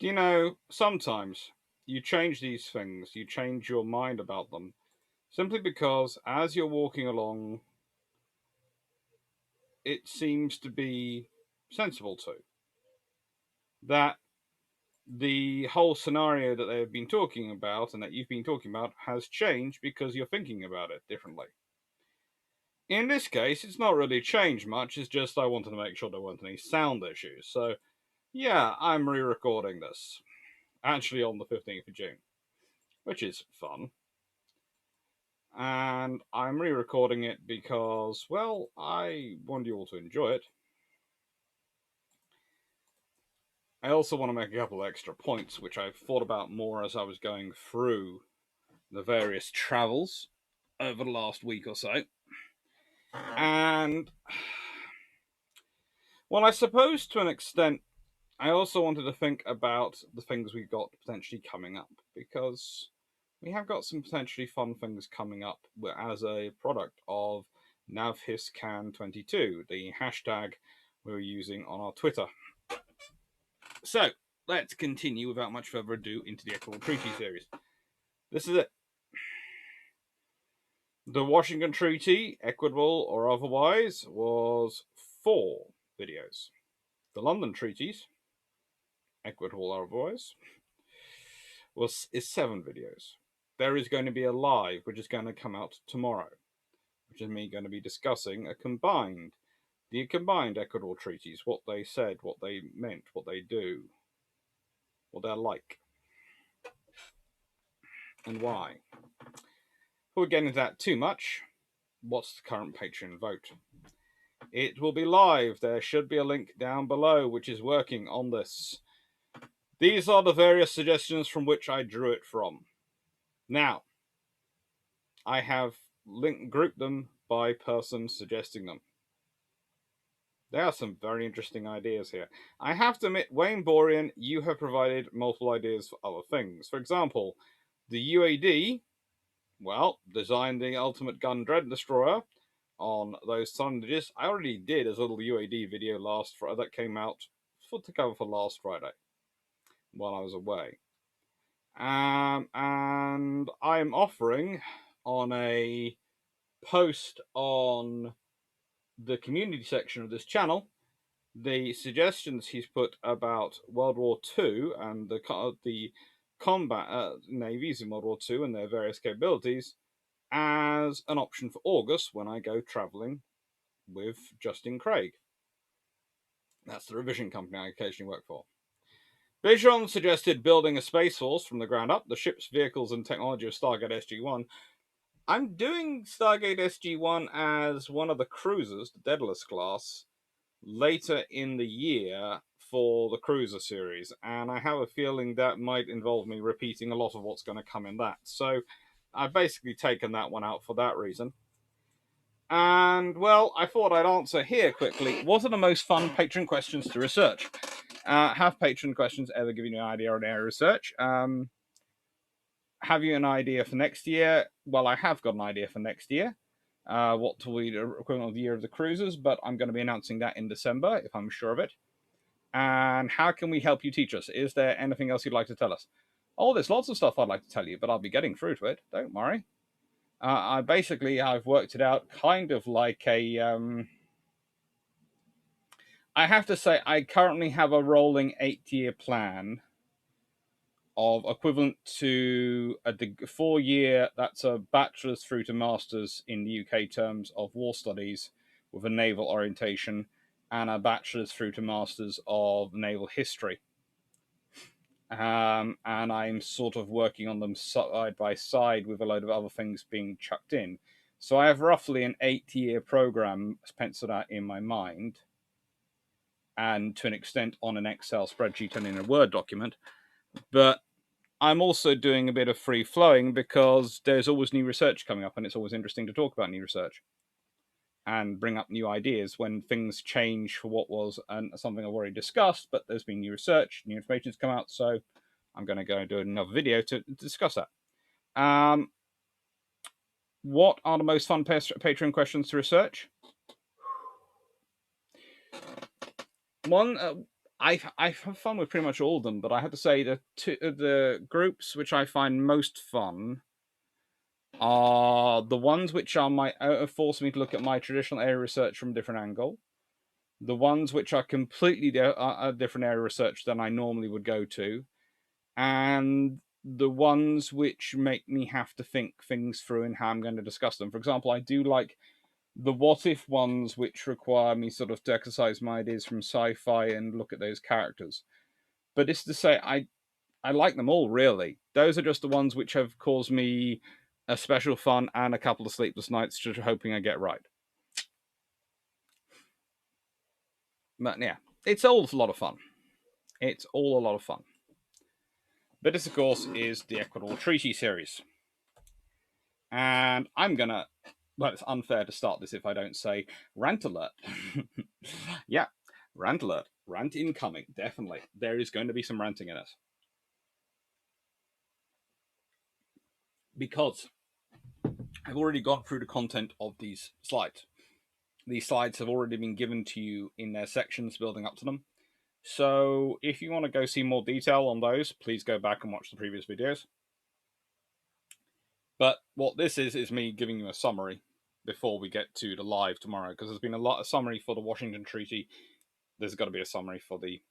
Do you know, sometimes you change these things, you change your mind about them, simply because as you're walking along, it seems to be sensible to. That the whole scenario that they've been talking about and that you've been talking about has changed because you're thinking about it differently. In this case, it's not really changed much, it's just I wanted to make sure there weren't any sound issues. So, yeah, I'm re recording this. Actually, on the 15th of June, which is fun. And I'm re recording it because, well, I want you all to enjoy it. I also want to make a couple extra points, which I've thought about more as I was going through the various travels over the last week or so. And, well, I suppose to an extent, I also wanted to think about the things we've got potentially coming up, because we have got some potentially fun things coming up as a product of NavHisCan22, the hashtag we were using on our Twitter. So, let's continue without much further ado into the Equitable Treaty series. This is it. The Washington Treaty, equitable or otherwise, was 4 videos. The London Treaties, equitable or otherwise, is 7 videos. There is going to be a live, which is going to come out tomorrow, which is me going to be discussing the combined equitable treaties, what they said, what they meant, what they do, what they're like, and why. Before we get into that too much, what's the current Patreon vote? It will be live. There should be a link down below which is working on this. These are the various suggestions from which I drew it from. Now, I have grouped them by person suggesting them. There are some very interesting ideas here. I have to admit, Wayne Borean, you have provided multiple ideas for other things. For example, the UAD, well, designed the ultimate gun dread destroyer on those sondages. I already did a little UAD video that came out to cover for last Friday while I was away. And I'm offering on a post on the community section of this channel the suggestions he's put about World War II and the combat navies in World War II and their various capabilities as an option for August when I go travelling with Justin Craig. That's the revision company I occasionally work for. Bijon suggested building a space force from the ground up, the ships, vehicles, and technology of Stargate SG-1. I'm doing Stargate SG-1 as one of the cruisers, the Daedalus class, later in the year for the cruiser series, and I have a feeling that might involve me repeating a lot of what's going to come in that. So I've basically taken that one out for that reason. And, well, I thought I'd answer here quickly. What are the most fun patron questions to research? Have patron questions ever given you an idea on area research? Have you an idea for next year? Well, I have got an idea for next year. What will be the equivalent of the year of the cruisers, but I'm going to be announcing that in December, if I'm sure of it. And how can we help you teach us? Is there anything else you'd like to tell us? Oh, there's lots of stuff I'd like to tell you, but I'll be getting through to it. Don't worry. I've worked it out kind of like a. I have to say, I currently have a rolling 8-year plan of equivalent to a 4-year, that's a bachelor's through to master's in the UK terms of war studies with a naval orientation, and a bachelor's through to master's of naval history. And I'm sort of working on them side by side with a load of other things being chucked in. So I have roughly an 8-year program penciled out in my mind, and to an extent on an Excel spreadsheet and in a Word document. But I'm also doing a bit of free flowing because there's always new research coming up, and it's always interesting to talk about new research and bring up new ideas when things change for what was something I've already discussed, but there's been new research, new information's come out, so I'm going to go and do another video to discuss that. What are the most fun Patreon questions to research? One, I've had fun with pretty much all of them, but I have to say the groups which I find most fun are the ones which are force me to look at my traditional area research from a different angle. The ones which are completely a different area of research than I normally would go to, and the ones which make me have to think things through and how I'm going to discuss them. For example, I do like the what if ones, which require me sort of to exercise my ideas from sci-fi and look at those characters. But it's to say, I like them all, really. Those are just the ones which have caused me a special fun and a couple of sleepless nights just hoping I get right. But yeah, it's all a lot of fun. It's all a lot of fun. But this, of course, is the Equitable Treaty series. And I'm going to, well, it's unfair to start this if I don't say rant alert. Yeah, rant alert. Rant incoming, definitely. There is going to be some ranting in it. Because I've already gone through the content of these slides. These slides have already been given to you in their sections building up to them. So if you want to go see more detail on those, please go back and watch the previous videos. But what this is me giving you a summary before we get to the live tomorrow, because there's been a lot of summary for the Washington Treaty. There's got to be a summary for the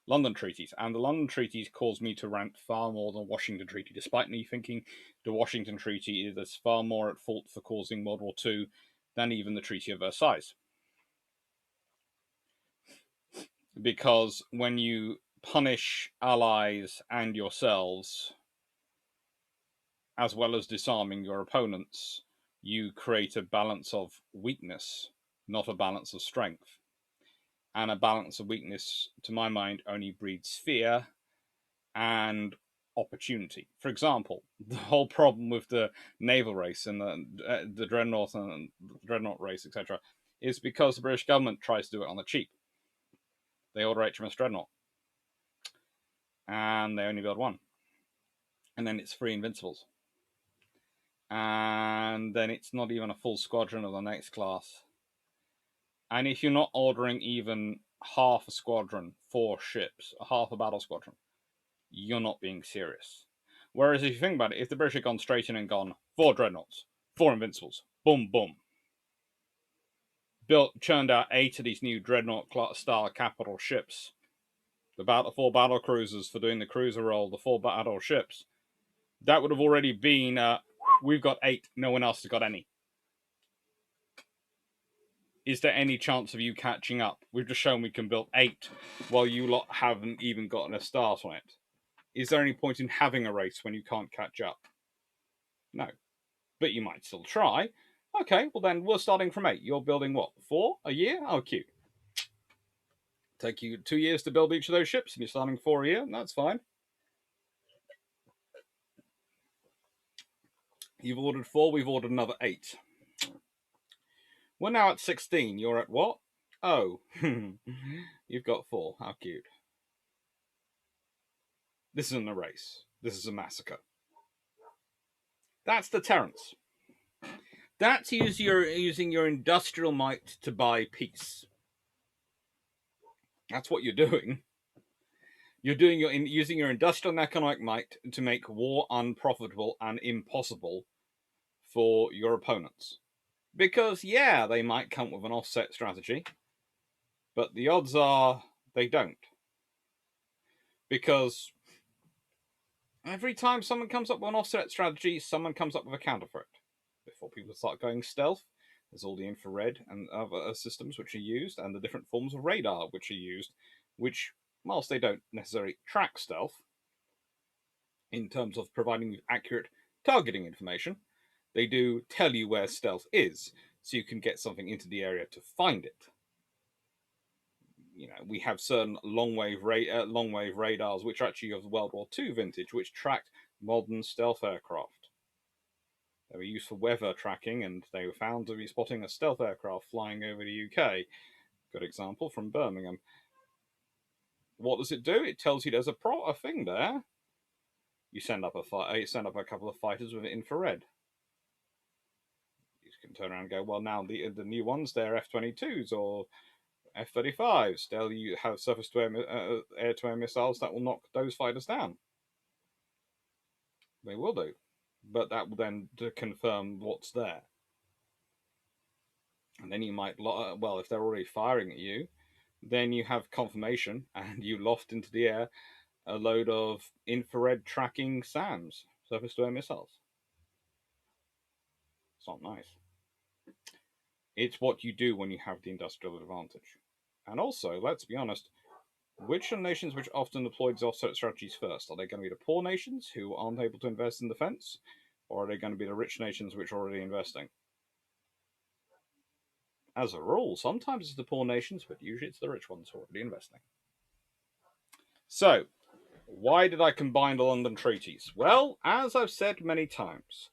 London treaties, and the London treaties caused me to rant far more than the Washington Treaty, despite me thinking the Washington Treaty is far more at fault for causing World War II than even the Treaty of Versailles. Because when you punish allies and yourselves, as well as disarming your opponents, you create a balance of weakness, not a balance of strength. And a balance of weakness, to my mind, only breeds fear and opportunity. For example, the whole problem with the naval race and the dreadnought and the dreadnought race, etc., is because the British government tries to do it on the cheap. They order HMS Dreadnought, and they only build one, and then it's 3 Invincibles, and then it's not even a full squadron of the next class. And if you're not ordering even half a squadron, 4 ships, half a battle squadron, you're not being serious. Whereas if you think about it, if the British had gone straight in and gone 4 dreadnoughts, 4 Invincibles, boom, boom, churned out 8 of these new dreadnought-style capital ships, the 4 battle cruisers for doing the cruiser role, the 4 battle ships, that would have already been, we've got 8, no one else has got any. Is there any chance of you catching up? We've just shown we can build 8 while you lot haven't even gotten a start on it. Is there any point in having a race when you can't catch up? No. But you might still try. Okay, well then we're starting from 8. You're building what? 4 a year? Oh, cute. Take you 2 years to build each of those ships, and you're starting 4 a year. That's fine. You've ordered 4, we've ordered another 8. We're now at 16. You're at what? Oh, you've got 4. How cute. This isn't a race. This is a massacre. That's deterrence. That's using your industrial might to buy peace. That's what you're doing. You're using your industrial and economic might to make war unprofitable and impossible for your opponents. Because, yeah, they might come with an offset strategy, but the odds are they don't. Because every time someone comes up with an offset strategy, someone comes up with a counter for it. Before people start going stealth, there's all the infrared and other systems which are used, and the different forms of radar which are used, which, whilst they don't necessarily track stealth in terms of providing you accurate targeting information, they do tell you where stealth is, so you can get something into the area to find it. You know, we have certain long wave radars which are actually of World War II vintage, which tracked modern stealth aircraft. They were used for weather tracking, and they were found to be spotting a stealth aircraft flying over the UK. Good example from Birmingham. What does it do? It tells you there's a thing there. You send up a couple of fighters with infrared. You can turn around and go, well, now the new ones, they're F-22s or F-35s. They'll have surface-to-air, air-to-air missiles that will knock those fighters down. They will do. But that will then confirm what's there. And then you might, well, if they're already firing at you, then you have confirmation and you loft into the air a load of infrared tracking SAMs, surface-to-air missiles. It's not nice. It's what you do when you have the industrial advantage. And also, let's be honest, which are nations which often deploy these offset strategies first? Are they going to be the poor nations who aren't able to invest in defense? Or are they going to be the rich nations which are already investing? As a rule, sometimes it's the poor nations, but usually it's the rich ones who are already investing. So, why did I combine the London treaties? Well, as I've said many times,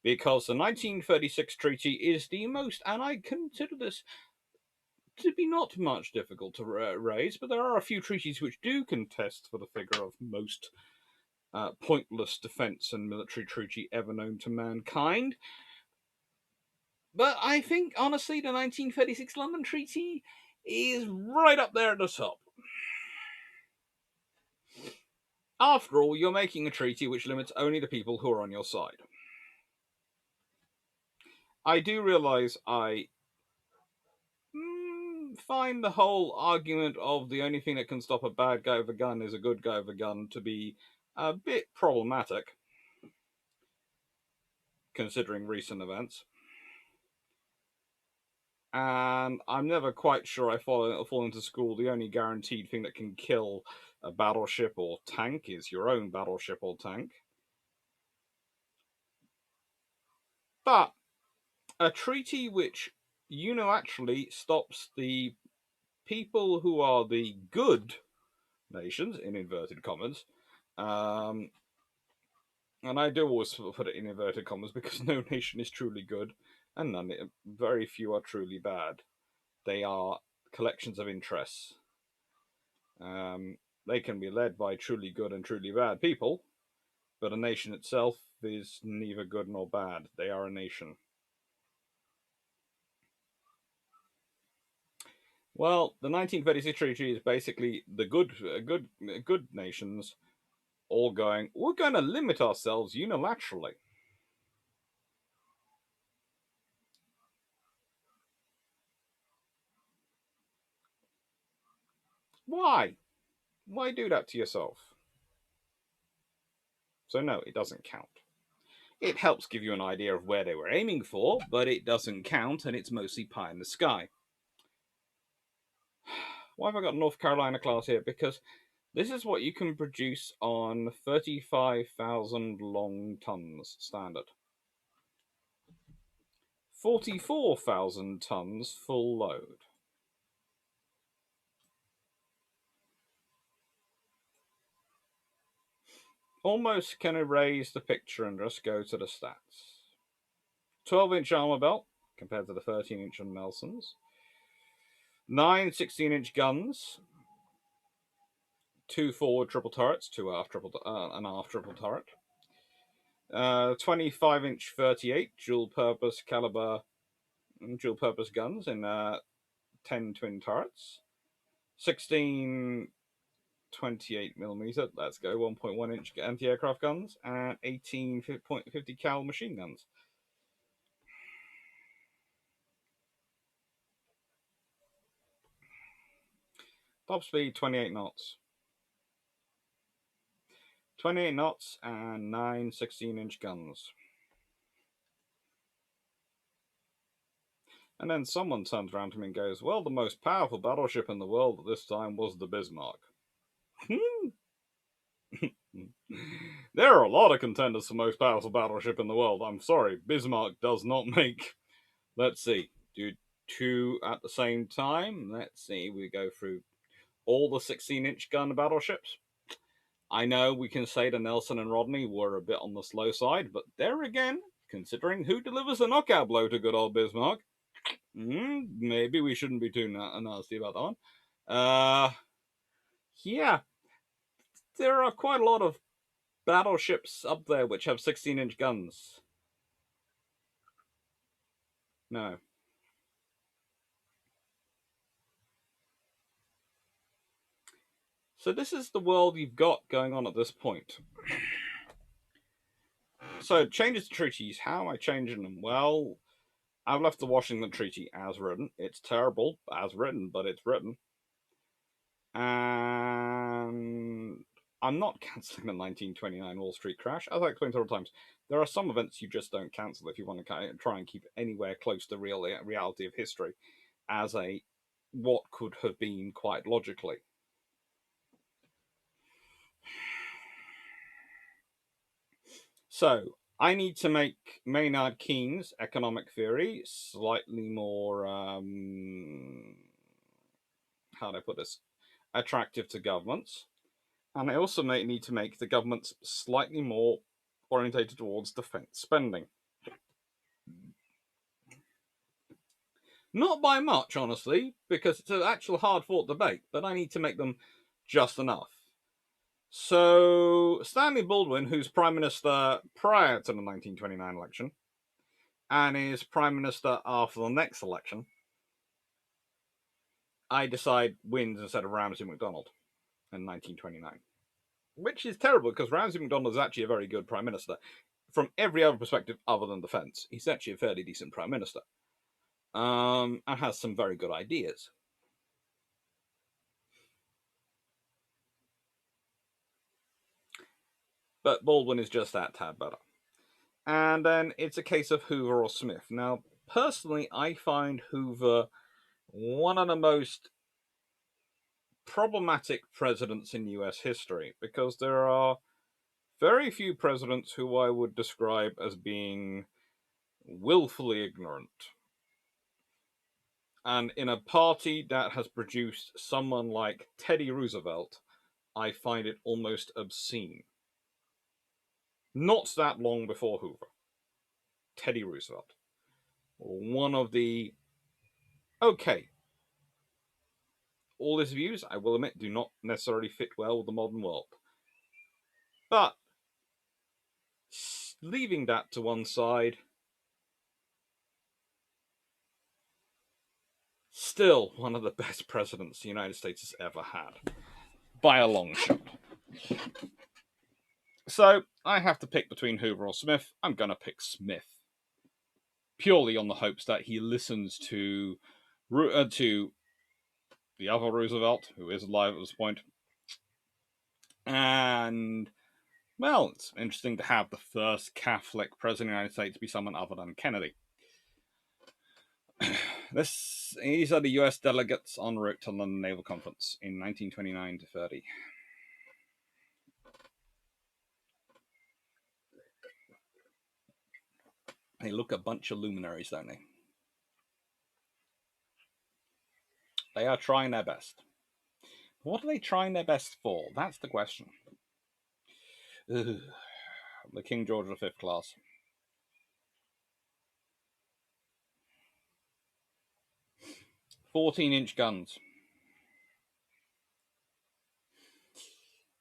because the 1936 treaty is the most, and I consider this to be not much difficult to raise, but there are a few treaties which do contest for the figure of most pointless defense and military treaty ever known to mankind. But I think, honestly, the 1936 London Treaty is right up there at the top. After all, you're making a treaty which limits only the people who are on your side. I do realise I find the whole argument of the only thing that can stop a bad guy with a gun is a good guy with a gun to be a bit problematic, considering recent events. And I'm never quite sure I fall into school. The only guaranteed thing that can kill a battleship or tank is your own battleship or tank. But a treaty which unilaterally stops the people who are the good nations, in inverted commas, and I do always put it in inverted commas because no nation is truly good and very few are truly bad. They are collections of interests. They can be led by truly good and truly bad people, but a nation itself is neither good nor bad. They are a nation. Well, the 1936 treaty is basically the good nations all going, we're going to limit ourselves unilaterally. Why? Why do that to yourself? So no, it doesn't count. It helps give you an idea of where they were aiming for, but it doesn't count, and it's mostly pie in the sky. Why have I got North Carolina class here? Because this is what you can produce on 35,000 long tons standard. 44,000 tons full load. Almost can erase the picture and just go to the stats. 12-inch armor belt compared to the 13-inch on Nelson's. 9 16-inch guns. 2 forward triple turrets, 2 aft triple, an aft triple turret. 25-inch 38 dual-purpose caliber, dual-purpose guns in 10 twin turrets. 16 28mm, let's go, 1.1-inch anti-aircraft guns, and 18.50 cal machine guns. Top speed 28 knots. 28 knots and 9 16-inch guns. And then someone turns around to me and goes, well, the most powerful battleship in the world at this time was the Bismarck. There are a lot of contenders for most powerful battleship in the world. I'm sorry, Bismarck does not make... Let's see, do 2 at the same time. Let's see, we go through all the 16-inch gun battleships. I know we can say the Nelson and Rodney were a bit on the slow side, but there again, considering who delivers the knockout blow to good old Bismarck, maybe we shouldn't be too nasty about that one. Yeah, there are quite a lot of battleships up there which have 16-inch guns. No. So this is the world you've got going on at this point. So changes to treaties. How am I changing them? Well, I've left the Washington Treaty as written. It's terrible as written, but it's written. And I'm not cancelling the 1929 Wall Street crash. As I explained several times, there are some events you just don't cancel if you want to try and keep it anywhere close to reality of history as a what could have been quite logically. So I need to make Maynard Keynes' economic theory slightly more, how do I put this, attractive to governments. And I also need to make the governments slightly more orientated towards defense spending. Not by much, honestly, because it's an actual hard fought debate, but I need to make them just enough. So, Stanley Baldwin, who's Prime Minister prior to the 1929 election, and is Prime Minister after the next election, I decide wins instead of Ramsay MacDonald in 1929. Which is terrible because Ramsay MacDonald is actually a very good Prime Minister. From every other perspective other than defence, he's actually a fairly decent Prime Minister. And has some very good ideas. But Baldwin is just that tad better. And then it's a case of Hoover or Smith. Now, personally, I find Hoover one of the most problematic presidents in US history because there are very few presidents who I would describe as being willfully ignorant. And in a party that has produced someone like Teddy Roosevelt, I find it almost obscene. Not that long before Hoover. Teddy Roosevelt. One of the. Okay. All his views, I will admit, do not necessarily fit well with the modern world. But, leaving that to one side, still one of the best presidents the United States has ever had. By a long shot. So, I have to pick between Hoover or Smith. I'm going to pick Smith. Purely on the hopes that he listens to the other Roosevelt, who is alive at this point. And, well, it's interesting to have the first Catholic president of the United States be someone other than Kennedy. These are the US delegates en route to London Naval Conference in 1929 to 30. They look a bunch of luminaries, don't they? They are trying their best. What are they trying their best for? That's the question. Ugh. The King George V class. 14-inch guns.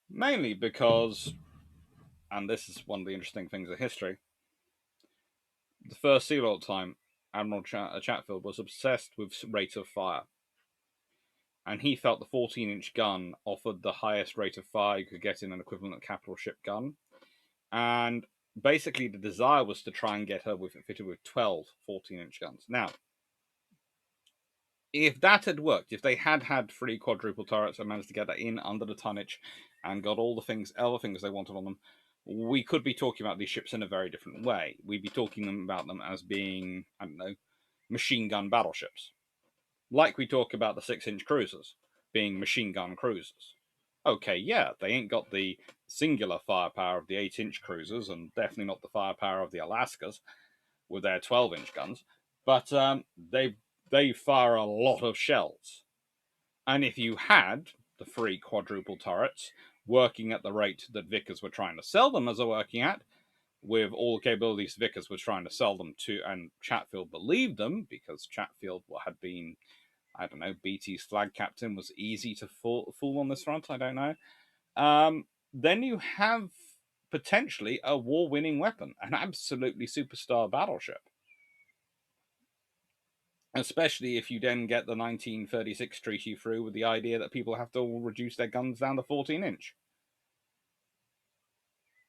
Mainly because, and this is one of the interesting things of history, the first Sea Lord time, Admiral Chatfield was obsessed with rate of fire. And he felt the 14-inch gun offered the highest rate of fire you could get in an equivalent capital ship gun. And basically the desire was to try and get her fitted with 12 14-inch guns. Now, if that had worked, if they had 3 quadruple turrets and managed to get that in under the tonnage and got all the other things they wanted on them, we could be talking about these ships in a very different way. We'd be talking about them as being, I don't know, machine gun battleships. Like we talk about the 6-inch cruisers being machine gun cruisers. Okay, yeah, they ain't got the singular firepower of the 8-inch cruisers and definitely not the firepower of the Alaskas with their 12-inch guns, but they fire a lot of shells. And if you had the 3 quadruple turrets working at the rate that Vickers were trying to sell them as they're working at, with all the capabilities Vickers was trying to sell them to, and Chatfield believed them because Chatfield had been, I don't know, BT's flag captain, was easy to fool on this front. I don't know. Then you have potentially a war-winning weapon, an absolutely superstar battleship. Especially if you then get the 1936 treaty through with the idea that people have to all reduce their guns down to 14-inch.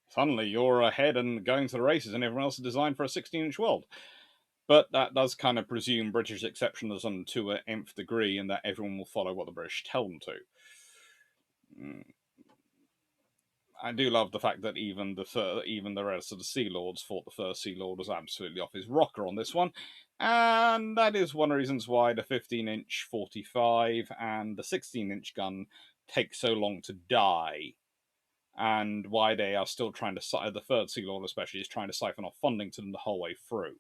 Suddenly you're ahead and going to the races, and everyone else is designed for a 16-inch world. But that does kind of presume British exceptionalism to an nth degree, and that everyone will follow what the British tell them to. I do love the fact that even the rest of the Sea Lords thought the first Sea Lord was absolutely off his rocker on this one, and that is one of the reasons why the 15-inch 45 and the 16-inch gun take so long to die, and why they are still trying to, the third Sea Lord especially, is trying to siphon off funding to them the whole way through.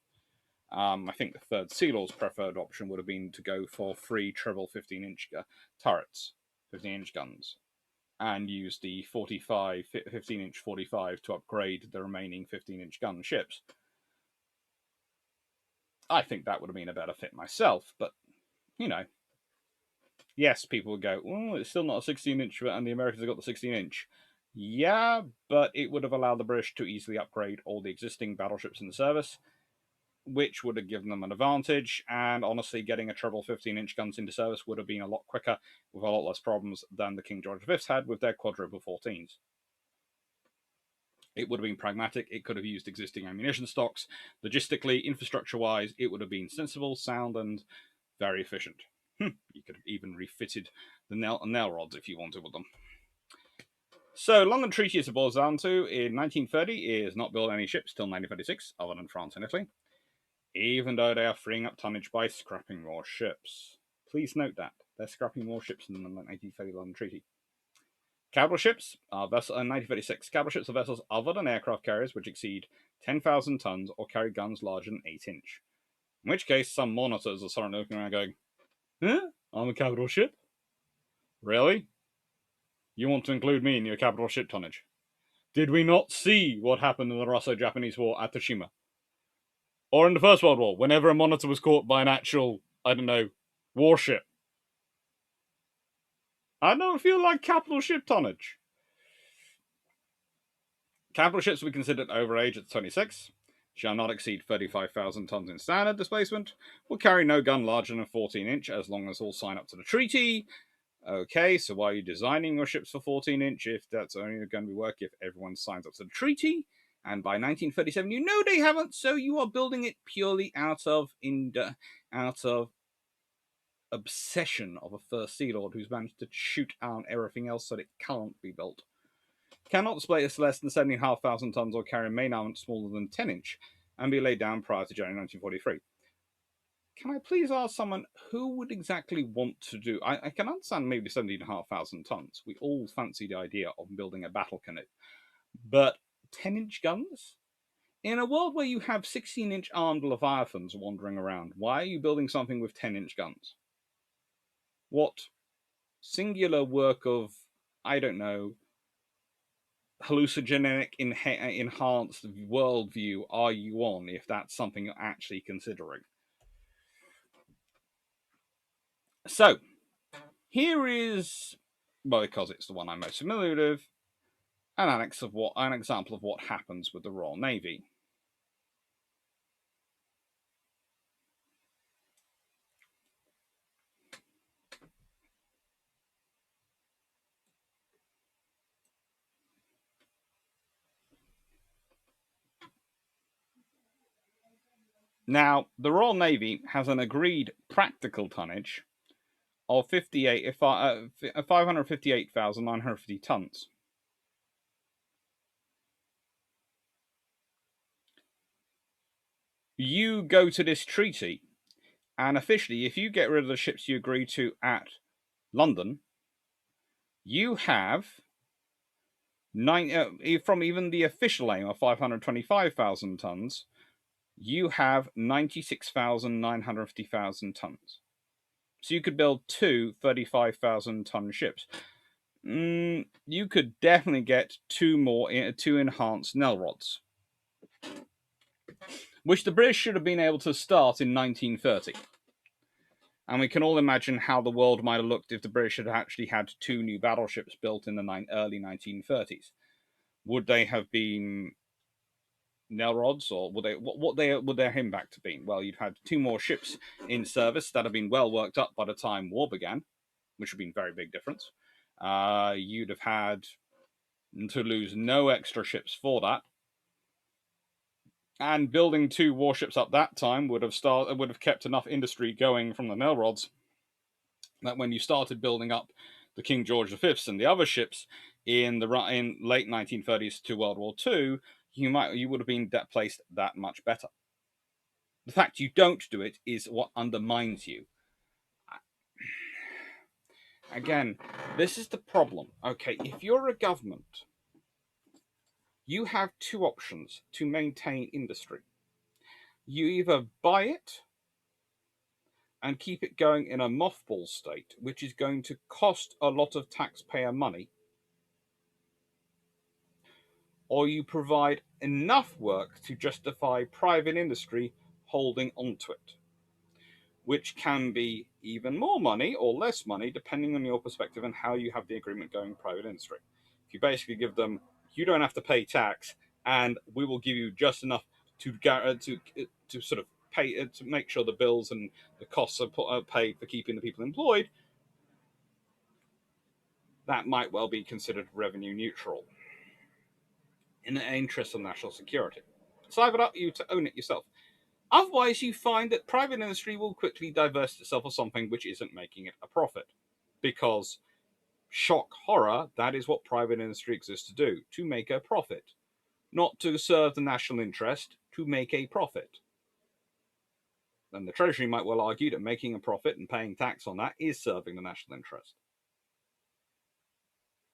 I think the third Sea Lord's preferred option would have been to go for 3 triple 15-inch turrets, 15-inch guns, and use the 15-inch 45 to upgrade the remaining 15-inch gun ships. I think that would have been a better fit myself, but, you know, yes, people would go, oh, it's still not a 16-inch, and the Americans have got the 16-inch. Yeah, but it would have allowed the British to easily upgrade all the existing battleships in the service, which would have given them an advantage, and honestly, getting a triple 15-inch guns into service would have been a lot quicker, with a lot less problems than the King George V's had with their quadruple 14s. It would have been pragmatic, it could have used existing ammunition stocks. Logistically, infrastructure-wise, it would have been sensible, sound, and very efficient. You could have even refitted the nail rods if you wanted with them. So, London Treaty, as it boils down to, in 1930, is not build any ships till 1936, other than France and Italy, even though they are freeing up tonnage by scrapping more ships. Please note that. They're scrapping more ships in the 1930 London Treaty. Capital ships are in 1936. Capital ships are vessels other than aircraft carriers which exceed 10,000 tons or carry guns larger than 8-inch. In which case, some monitors are suddenly looking around going, huh? I'm a capital ship? Really? You want to include me in your capital ship tonnage? Did we not see what happened in the Russo-Japanese War at Toshima? Or in the First World War, whenever a monitor was caught by an actual, I don't know, warship? I don't feel like capital ship tonnage. Capital ships will be considered overage at 26, shall not exceed 35,000 tons in standard displacement, will carry no gun larger than 14-inch as long as all sign up to the treaty. Okay, so why are you designing your ships for 14-inch if that's only going to be work if everyone signs up to the treaty? And by 1937, you know they haven't, so you are building it purely out of obsession of a first Sea Lord who's managed to shoot out everything else so that it can't be built. Cannot display less than 7,500 tons or carry main armament smaller than 10-inch and be laid down prior to January 1943. Can I please ask someone who would exactly want to do... I can understand maybe 17,500 tons. We all fancy the idea of building a battle canoe. But 10-inch guns? In a world where you have 16-inch armed Leviathans wandering around, why are you building something with 10-inch guns? What singular work of, I don't know, hallucinogenic enhanced worldview are you on if that's something you're actually considering? So, here is, well, because it's the one I'm most familiar with, an example of what happens with the Royal Navy. Now, the Royal Navy has an agreed practical tonnage of 558,950 tons. You go to this treaty, and officially, if you get rid of the ships you agree to at London, you have from even the official aim of 525,000 tons, you have 96,950,000 tons. So you could build 2 35,000 ton ships. You could definitely get 2 enhanced Nell rods, which the British should have been able to start in 1930. And we can all imagine how the world might have looked if the British had actually had 2 new battleships built in the early 1930s. Would they have been nail rods, or would they what they would their impact have been? Well, you'd had 2 more ships in service that have been well worked up by the time war began, which would have been a very big difference. You'd have had to lose no extra ships for that, and building 2 warships up that time would have kept enough industry going from the nail rods that when you started building up the King George V's and the other ships in late 1930s to World War II, you would have been placed that much better. The fact you don't do it is what undermines you. Again, this is the problem. Okay, if you're a government, you have 2 options to maintain industry. You either buy it and keep it going in a mothball state, which is going to cost a lot of taxpayer money, or you provide enough work to justify private industry holding onto it, which can be even more money or less money depending on your perspective and how you have the agreement going with private industry. If you basically give them, you don't have to pay tax, and we will give you just enough to sort of pay to make sure the bills and the costs are paid for keeping the people employed, that might well be considered revenue neutral in the interest of national security. So I would up you to own it yourself. Otherwise, you find that private industry will quickly divest itself of something which isn't making it a profit. Because, shock horror, that is what private industry exists to do, to make a profit. Not to serve the national interest, to make a profit. And the Treasury might well argue that making a profit and paying tax on that is serving the national interest.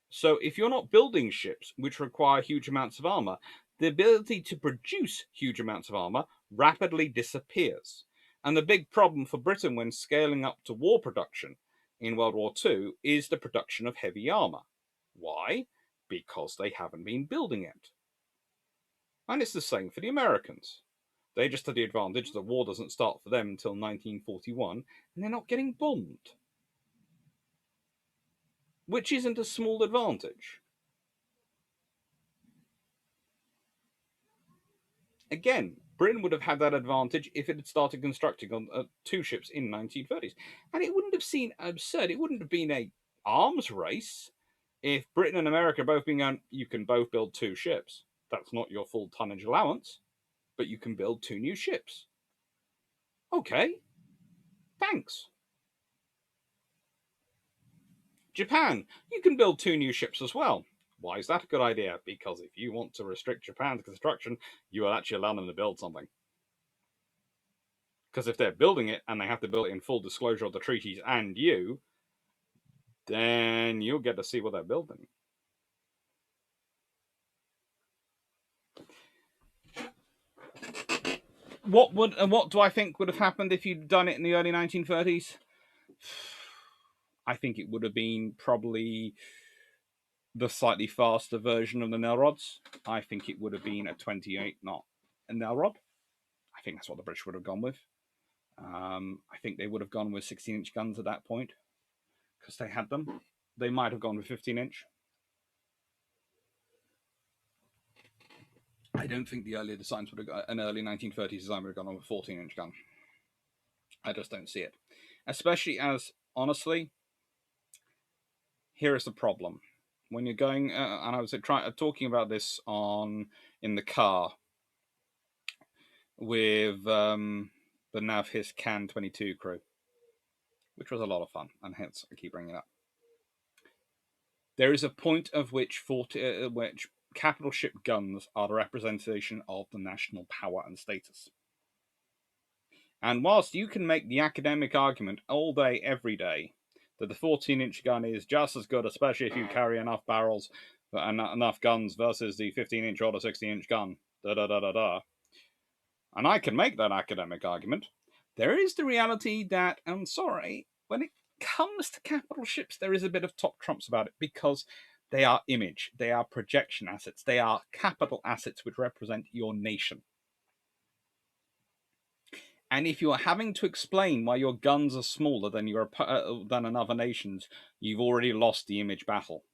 So if you're not building ships which require huge amounts of armor, the ability to produce huge amounts of armor rapidly disappears. And the big problem for Britain when scaling up to war production in World War II is the production of heavy armor. Why? Because they haven't been building it. And it's the same for the Americans. They just had the advantage the war doesn't start for them until 1941, and they're not getting bombed. Which isn't a small advantage. Again, Britain would have had that advantage if it had started constructing on 2 ships in 1930s. And it wouldn't have seemed absurd. It wouldn't have been a arms race if Britain and America both being going, you can both build 2 ships. That's not your full tonnage allowance, but you can build 2 new ships. Okay, thanks. Japan, you can build 2 new ships as well. Why is that a good idea? Because if you want to restrict Japan's construction, you will actually allow them to build something. Because if they're building it and they have to build it in full disclosure of the treaties and you, then you'll get to see what they're building. What do I think would have happened if you'd done it in the early 1930s? I think it would have been probably the slightly faster version of the nail rods. I think it would have been a 28 knot nail rod. I think that's what the British would have gone with. I think they would have gone with 16-inch guns at that point because they had them. They might have gone with 15-inch. I don't think the earlier designs would have got an early 1930s design would have gone on with a 14-inch gun. I just don't see it. Especially as, honestly, here is the problem. When you're going, and I was talking about this in the car with the Nav His Can 22 crew, which was a lot of fun, and hence I keep bringing it up. There is a point of which capital ship guns are the representation of the national power and status. And whilst you can make the academic argument all day, every day, that the 14-inch gun is just as good, especially if you carry enough barrels and enough guns versus the 15-inch or the 16-inch gun, and I can make that academic argument, there is the reality that, I'm sorry, when it comes to capital ships, there is a bit of top trumps about it because they are image, they are projection assets, they are capital assets which represent your nation. And if you're having to explain why your guns are smaller than another nation's, you've already lost the image battle.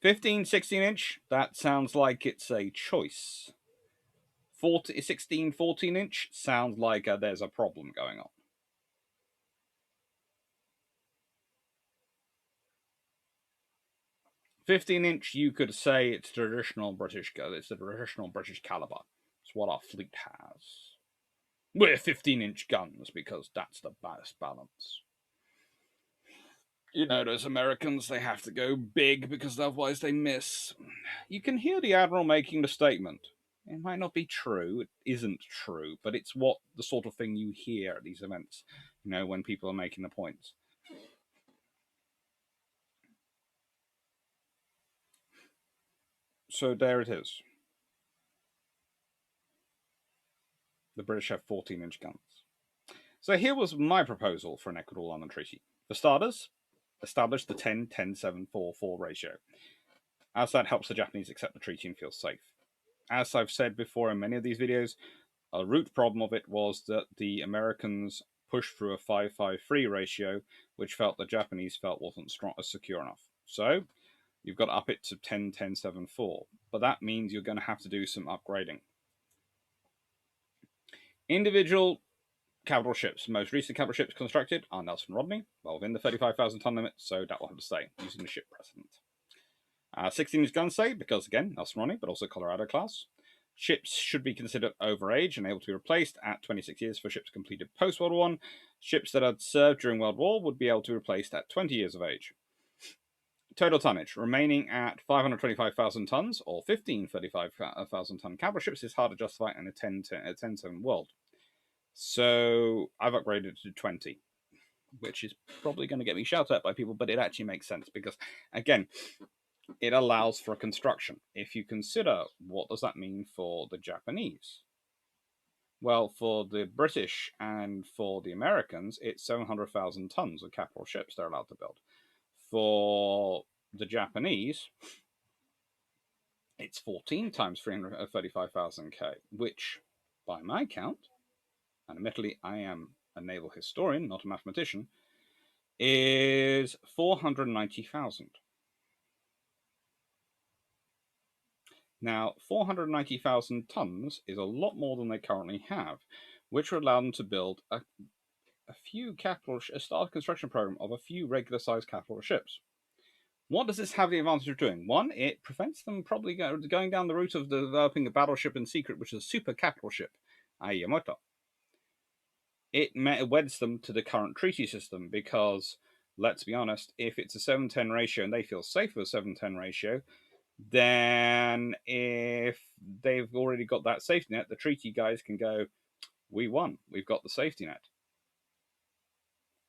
15, 16 inch, that sounds like it's a choice. 16, 14 inch sounds like there's a problem going on. "15-inch, you could say it's traditional British. It's the traditional British caliber. It's what our fleet has. We're 15-inch guns because that's the best balance. You know, those Americans, they have to go big because otherwise they miss." You can hear the Admiral making the statement. It might not be true, it isn't true, but it's what the sort of thing you hear at these events, you know, when people are making the points. So there it is. The British have 14-inch guns. So here was my proposal for an Equitable London Treaty. For starters, establish the 10-10-7-4-4 ratio, as that helps the Japanese accept the treaty and feel safe. As I've said before in many of these videos, a root problem of it was that the Americans pushed through a 5-5-3 ratio, which the Japanese felt wasn't secure enough. So you've got to up it to 10-10-7-4, but that means you're going to have to do some upgrading. Individual capital ships. Most recent capital ships constructed are Nelson Rodney, well within the 35,000 ton limit, so that will have to stay using the ship precedent. 16-inch guns stay because, again, Nelson Rodney, but also Colorado class. Ships should be considered overage and able to be replaced at 26 years for ships completed post World War I. Ships that had served during World War would be able to be replaced at 20 years of age. Total tonnage remaining at 525,000 tons or 15 35,000 ton capital ships is hard to justify in a 10-7 world. So I've upgraded to 20, which is probably going to get me shouted at by people, but it actually makes sense because, again, it allows for construction. If you consider what does that mean for the Japanese? Well, for the British and for the Americans, it's 700,000 tons of capital ships they're allowed to build. For the Japanese, it's 14 times 335,000 K, which, by my count, and admittedly I am a naval historian, not a mathematician, is 490,000. Now, 490,000 tons is a lot more than they currently have, which would allow them to build a start construction program of a few regular-sized capital ships. What does this have the advantage of doing? One, it prevents them probably going down the route of developing a battleship in secret, which is a super capital ship, i.e. Yamato. It weds them to the current treaty system because, let's be honest, if it's a 7-10 ratio and they feel safe with a 7-10 ratio, then if they've already got that safety net, the treaty guys can go, we won, we've got the safety net.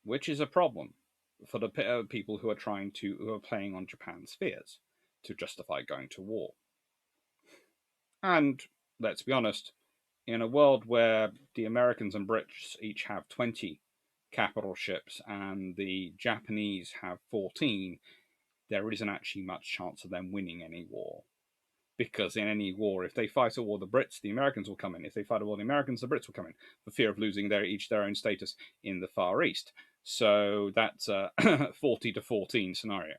Which is a problem for the people who are playing on Japan's fears to justify going to war. And let's be honest, in a world where the Americans and Brits each have 20 capital ships and the Japanese have 14, there isn't actually much chance of them winning any war. Because in any war, if they fight a war, the Brits, the Americans will come in. If they fight a war, the Americans, the Brits will come in, for fear of losing their own status in the Far East. So that's a 40 to 14 scenario.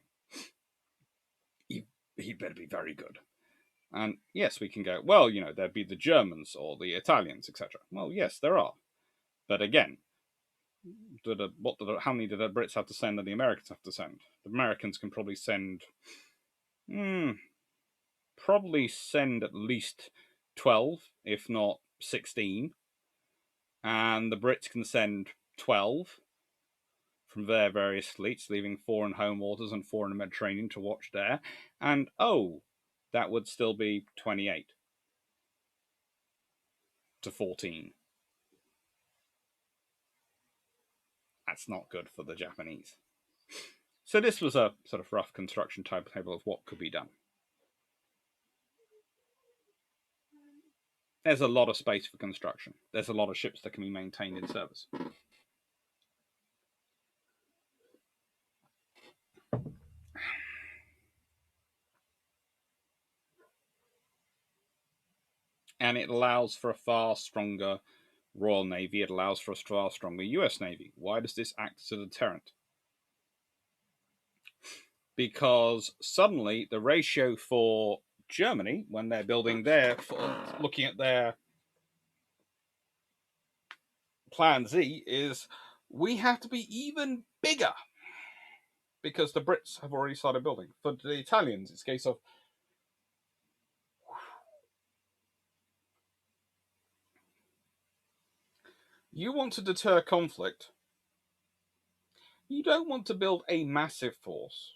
He better be very good. And yes, we can go, well, you know, there'd be the Germans or the Italians, etc. Well, yes, there are. But again, how many do the Brits have to send and the Americans have to send? The Americans can probably send at least 12, if not 16. And the Brits can send 12 from their various fleets, leaving 4 in home waters and 4 in the Mediterranean to watch there. And, that would still be 28 to 14. That's not good for the Japanese. So this was a sort of rough construction timetable of what could be done. There's a lot of space for construction. There's a lot of ships that can be maintained in service. And it allows for a far stronger Royal Navy. It allows for a far stronger US Navy. Why does this act as a deterrent? because suddenly the ratio for Germany, when they're building looking at their Plan Z, is we have to be even bigger because the Brits have already started building. For the Italians, it's a case of you want to deter conflict. You don't want to build a massive force.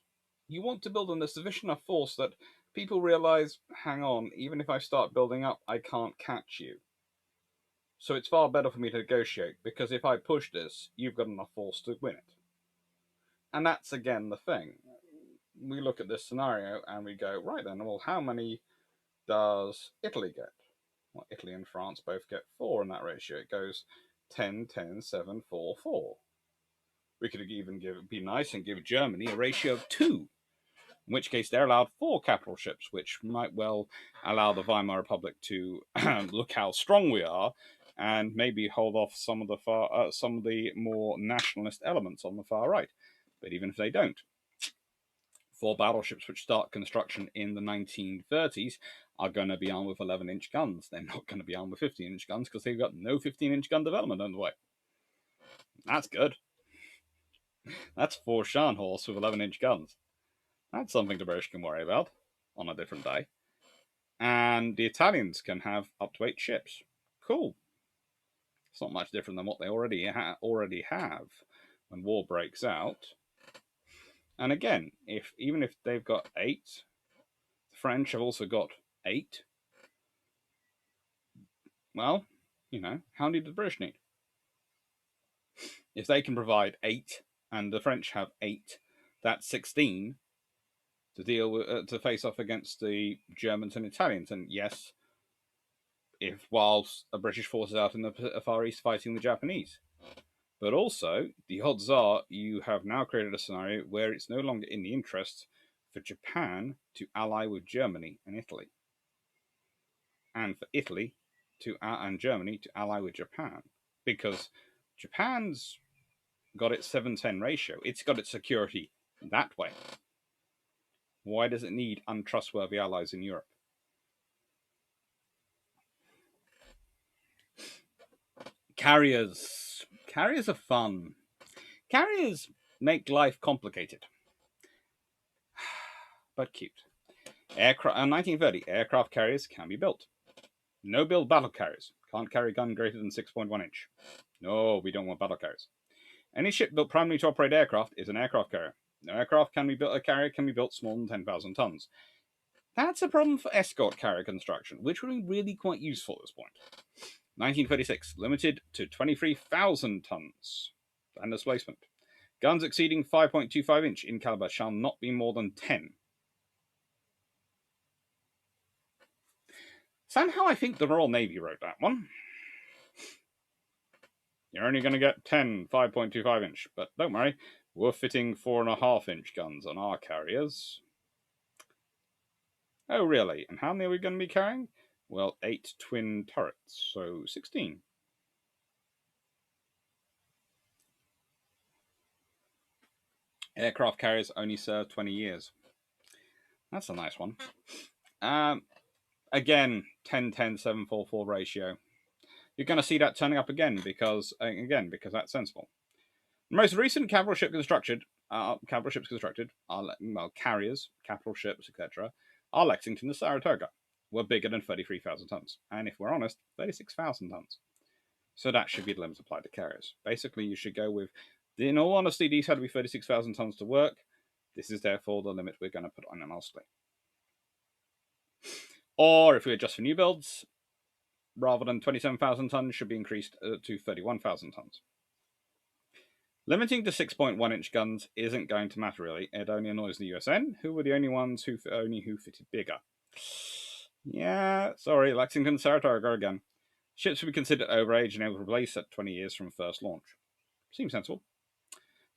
You want to build a sufficient enough force that people realize, hang on, even if I start building up, I can't catch you. So it's far better for me to negotiate, because if I push this, you've got enough force to win it. And that's again the thing. We look at this scenario and we go, right then, well, how many does Italy get? Well, Italy and France both get 4 in that ratio. It goes 10, 10, 7, 4, 4. We could even be nice and give Germany a ratio of 2, in which case they're allowed 4 capital ships, which might well allow the Weimar Republic to look how strong we are, and maybe hold off some of the more nationalist elements on the far right. But even if they don't, 4 battleships which start construction in the 1930s are going to be armed with 11-inch guns. They're not going to be armed with 15-inch guns because they've got no 15-inch gun development on the way. That's good. That's 4 Scharnhorst with 11-inch guns. That's something the British can worry about on a different day. And the Italians can have up to 8 ships. Cool. It's not much different than what they already have when war breaks out. And again, even if they've got 8, the French have also got 8. Well, how many did the British need? If they can provide 8 and the French have 8, that's 16 to deal with, to face off against the Germans and Italians. And yes, whilst a British force is out in the Far East fighting the Japanese. But also, the odds are you have now created a scenario where it's no longer in the interest for Japan to ally with Germany and Italy, and for Italy and Germany to ally with Japan, because Japan's got its 7-10 ratio. It's got its security that way. Why does it need untrustworthy allies in Europe? Carriers. Carriers are fun. Carriers make life complicated, but cute. 1930, aircraft carriers can be built. No build battle carriers. Can't carry a gun greater than 6.1 inch. No, we don't want battle carriers. Any ship built primarily to operate aircraft is an aircraft carrier. No aircraft can be built. A carrier can be built smaller than 10,000 tons. That's a problem for escort carrier construction, which would be really quite useful at this point. 1936, limited to 23,000 tons. And displacement. Guns exceeding 5.25 inch in caliber shall not be more than 10. Somehow I think the Royal Navy wrote that one. You're only going to get 10 5.25 inch, but don't worry, we're fitting 4.5 inch guns on our carriers. Oh, really? And how many are we going to be carrying? Well, 8 twin turrets, so 16. Aircraft carriers only serve 20 years. That's a nice one. Again, 10-10-7-4-4 ratio. You're going to see that turning up again because that's sensible. The most recent capital ships constructed are carriers, capital ships, etc. are Lexington and Saratoga. Were bigger than 33,000 tons, and if we're honest, 36,000 tons. So that should be the limit applied to carriers. Basically, you should go with, in all honesty, these had to be 36,000 tons to work. This is therefore the limit we're going to put on them mostly. Or if we adjust for new builds, rather than 27,000 tons, should be increased to 31,000 tons. Limiting to 6.1 inch guns isn't going to matter really. It only annoys the USN, who were the only ones who fitted bigger. Yeah, sorry, Lexington, Saratoga again. Ships will be considered overage and able to replace at 20 years from first launch. Seems sensible.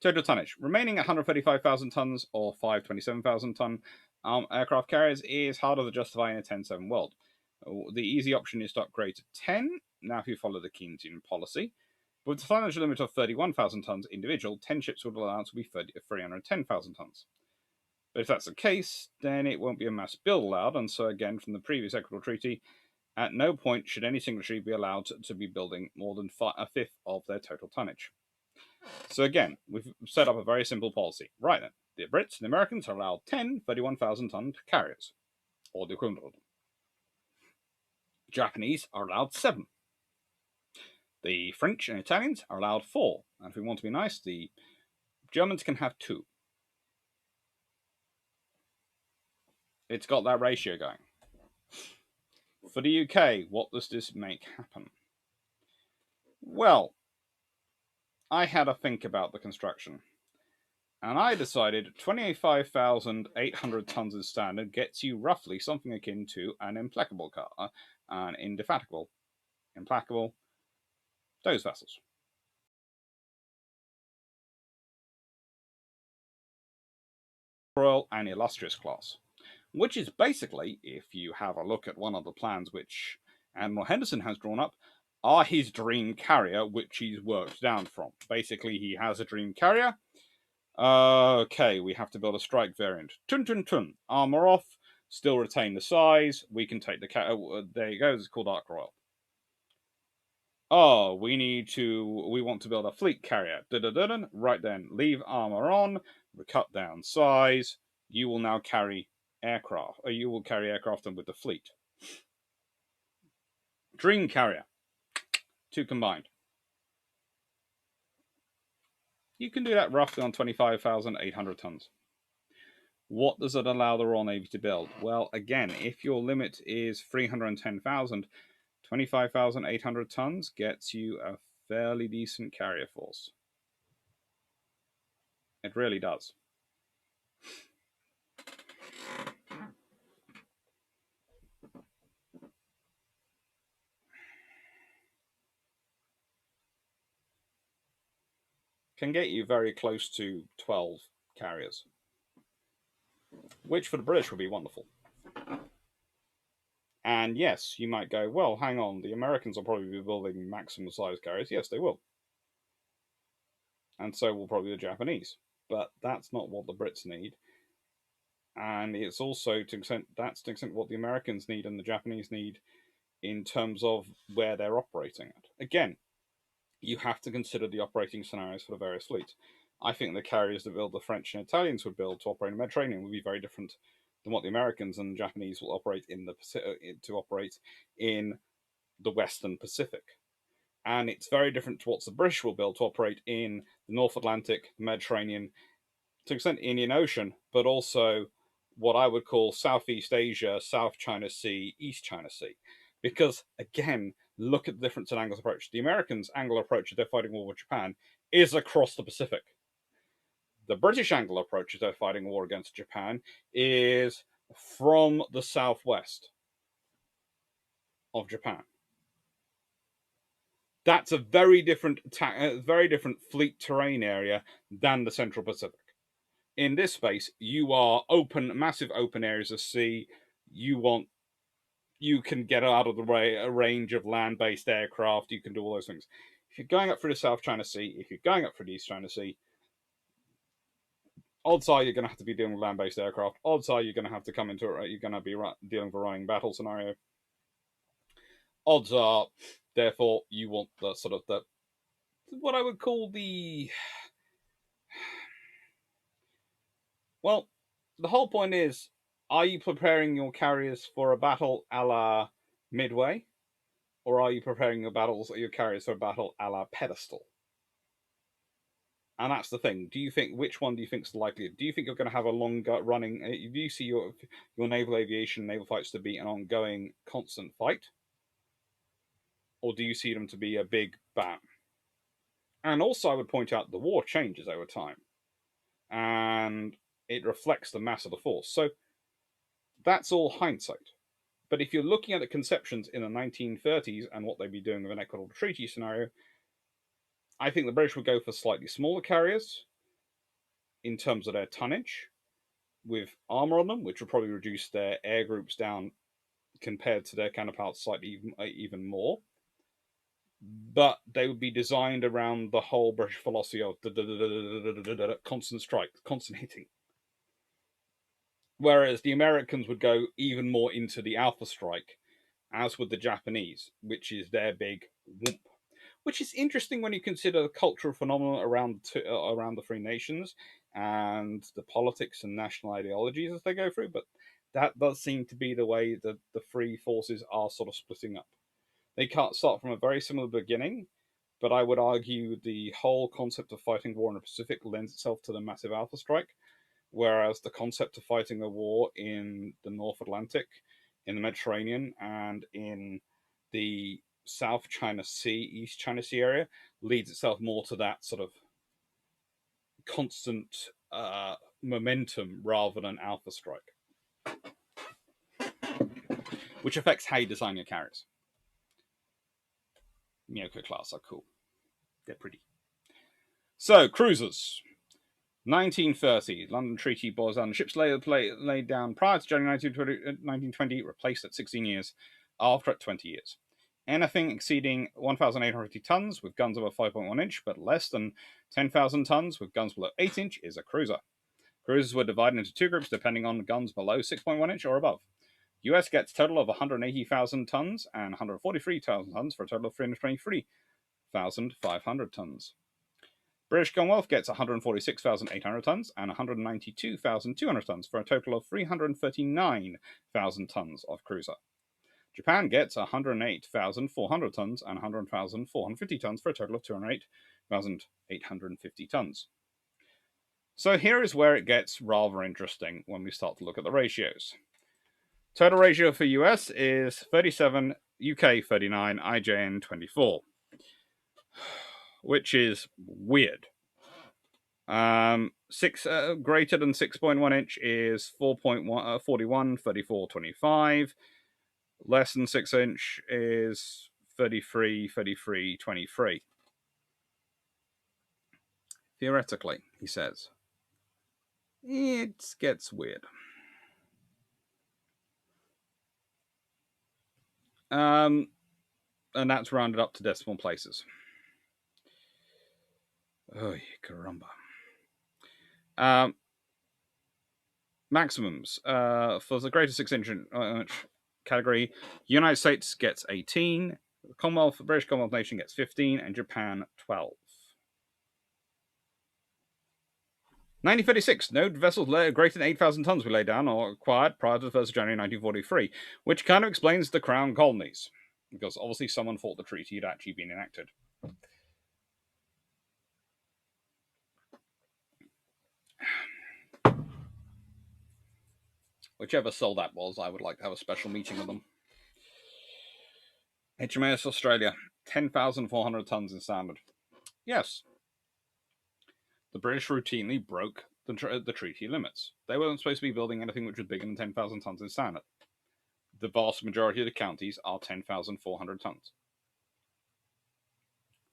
Total tonnage. Remaining at 135,000 tons or 527,000 ton aircraft carriers is harder to justify in a 10-7 world. The easy option is to upgrade to 10, now if you follow the Keynesian policy. With the tonnage limit of 31,000 tons individual, 10 ships would allow to be 310,000 tons. But if that's the case, then it won't be a mass build allowed, and so again, from the previous Equitable Treaty, at no point should any signatory be allowed to be building more than a fifth of their total tonnage. So again, we've set up a very simple policy. Right then, the Brits and the Americans are allowed 10 31,000-ton carriers, or the equivalent of them. Japanese are allowed 7. The French and Italians are allowed 4. And if we want to be nice, the Germans can have 2. It's got that ratio going. For the UK, what does this make happen? Well, I had a think about the construction. And I decided 25,800 tons is standard gets you roughly something akin to an implacable car, an indefatigable, implacable, those vessels. Royal and Illustrious class, which is basically, if you have a look at one of the plans which Admiral Henderson has drawn up, are his dream carrier, which he's worked down from. Basically, he has a dream carrier. Okay, we have to build a strike variant. Tun. Armor off, still retain the size. We can take the there you go. It's called Ark Royal. Oh, we want to build a fleet carrier. Right then, leave armor on, cut down size. You will now carry aircraft, or you will carry aircraft with the fleet. Dream carrier, 2 combined. You can do that roughly on 25,800 tons. What does it allow the Royal Navy to build? Well, again, if your limit is 310,000, 25,800 tons gets you a fairly decent carrier force. It really does. Can get you very close to 12 carriers, which for the British would be wonderful. And yes, you might go, well, hang on, the Americans will probably be building maximum size carriers. Yes, they will. And so will probably the Japanese. But that's not what the Brits need. And it's also to extent what the Americans need and the Japanese need in terms of where they're operating at. Again, you have to consider the operating scenarios for the various fleets. I think the carriers that build the French and Italians would build to operate in the Mediterranean would be very different than what the Americans and Japanese will operate in to operate in the Western Pacific. And it's very different to what the British will build to operate in the North Atlantic, the Mediterranean, to an extent Indian Ocean, but also what I would call Southeast Asia, South China Sea, East China Sea. Because, again, look at the difference in Angle's approach. The Americans' Angle approach as they're fighting war with Japan is across the Pacific. The British Angle approach as they're fighting war against Japan is from the southwest of Japan. That's a very different fleet terrain area than the Central Pacific. In this space, you are massive open areas of sea. You can get out of the range of land-based aircraft. You can do all those things. If you're going up through the South China Sea, if you're going up through the East China Sea, odds are you're going to have to be dealing with land-based aircraft. Odds are you're going to have to come into it. You're going to be dealing with a running battle scenario. Odds are, therefore, you want the sort of what I would call the well, the whole point is, are you preparing your carriers for a battle a la Midway? Or are you preparing your carriers for a battle a la Pedestal? And that's the thing. Which one do you think is likely? Do you think you're going to have a longer running? Do you see your naval aviation, naval fights to be an ongoing, constant fight? Or do you see them to be a big bam? And also, I would point out the war changes over time. And it reflects the mass of the force. So that's all hindsight. But if you're looking at the conceptions in the 1930s and what they'd be doing with an Equitable Treaty scenario, I think the British would go for slightly smaller carriers in terms of their tonnage, with armour on them, which would probably reduce their air groups down compared to their counterparts slightly even more. But they would be designed around the whole British philosophy of constant strike, constant hitting. Whereas the Americans would go even more into the Alpha Strike, as would the Japanese, which is their big whoop. Which is interesting when you consider the cultural phenomena around the three nations and the politics and national ideologies as they go through. But that does seem to be the way that the three forces are sort of splitting up. They can't start from a very similar beginning, but I would argue the whole concept of fighting war in the Pacific lends itself to the massive Alpha Strike, whereas the concept of fighting a war in the North Atlantic, in the Mediterranean, and in the South China Sea, East China Sea area leads itself more to that sort of constant momentum rather than Alpha Strike, which affects how you design your carriers. Miyoko class are cool. They're pretty. So, cruisers. 1930, London Treaty boils down. Ships laid down prior to January 1920, replaced at 16 years, after at 20 years. Anything exceeding 1,850 tons with guns above 5.1 inch, but less than 10,000 tons with guns below 8 inch is a cruiser. Cruisers were divided into two groups depending on guns below 6.1 inch or above. US gets a total of 180,000 tons and 143,000 tons for a total of 323,500 tons. British Commonwealth gets 146,800 tons and 192,200 tons for a total of 339,000 tons of cruiser. Japan gets 108,400 tons and 100,450 tons for a total of 208,850 tons. So here is where it gets rather interesting when we start to look at the ratios. Total ratio for US is 37, UK 39, IJN 24. Which is weird. Greater than 6.1 inch is 41, 34, 25. Less than 6 inch is 33, 33, 23. Theoretically, he says. It gets weird. And that's rounded up to decimal places. Oh, caramba. Maximums. For the greater 6 inch category, United States gets 18, British Commonwealth nation gets 15, and Japan 12. 1936, no vessels greater than 8,000 tons were laid down or acquired prior to the 1st of January 1943, which kind of explains the Crown colonies, because obviously someone thought the treaty had actually been enacted. Whichever soul that was, I would like to have a special meeting with them. HMAS Australia, 10,400 tons in standard. Yes. The British routinely broke the treaty limits. They weren't supposed to be building anything which was bigger than 10,000 tons in standard. The vast majority of the counties are 10,400 tons.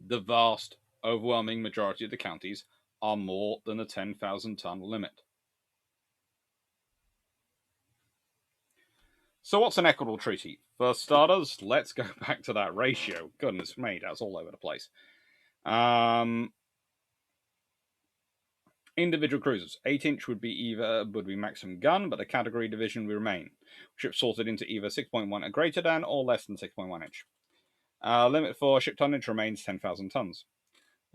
The vast, overwhelming majority of the counties are more than the 10,000 ton limit. So what's an equitable treaty? For starters, let's go back to that ratio. Goodness me, that's all over the place. Individual cruisers. 8 inch would be maximum gun, but the category division would remain. Ships sorted into either 6.1 or greater than or less than 6.1 inch. Limit for ship tonnage remains 10,000 tons.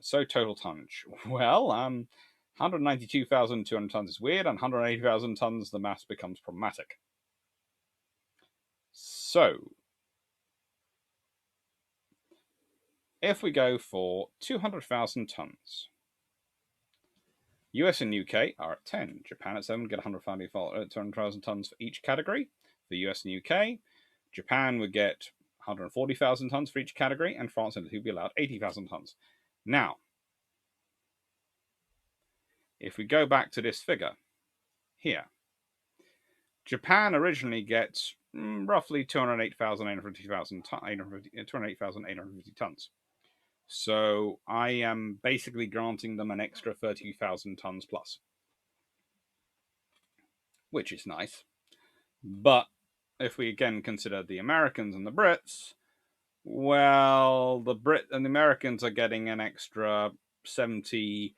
So total tonnage. Well, 192,200 tons is weird, and 180,000 tons, the mass becomes problematic. So, if we go for 200,000 tons, US and UK are at 10. Japan at 7, get 200,000 tons for each category. For US and UK, Japan would get 140,000 tons for each category, and France and Italy would be allowed 80,000 tons. Now, if we go back to this figure here, Japan originally gets roughly 208,850 tons. So I am basically granting them an extra 30,000 tons plus, which is nice. But if we again consider the Americans and the Brits, well, the Americans are getting an extra 70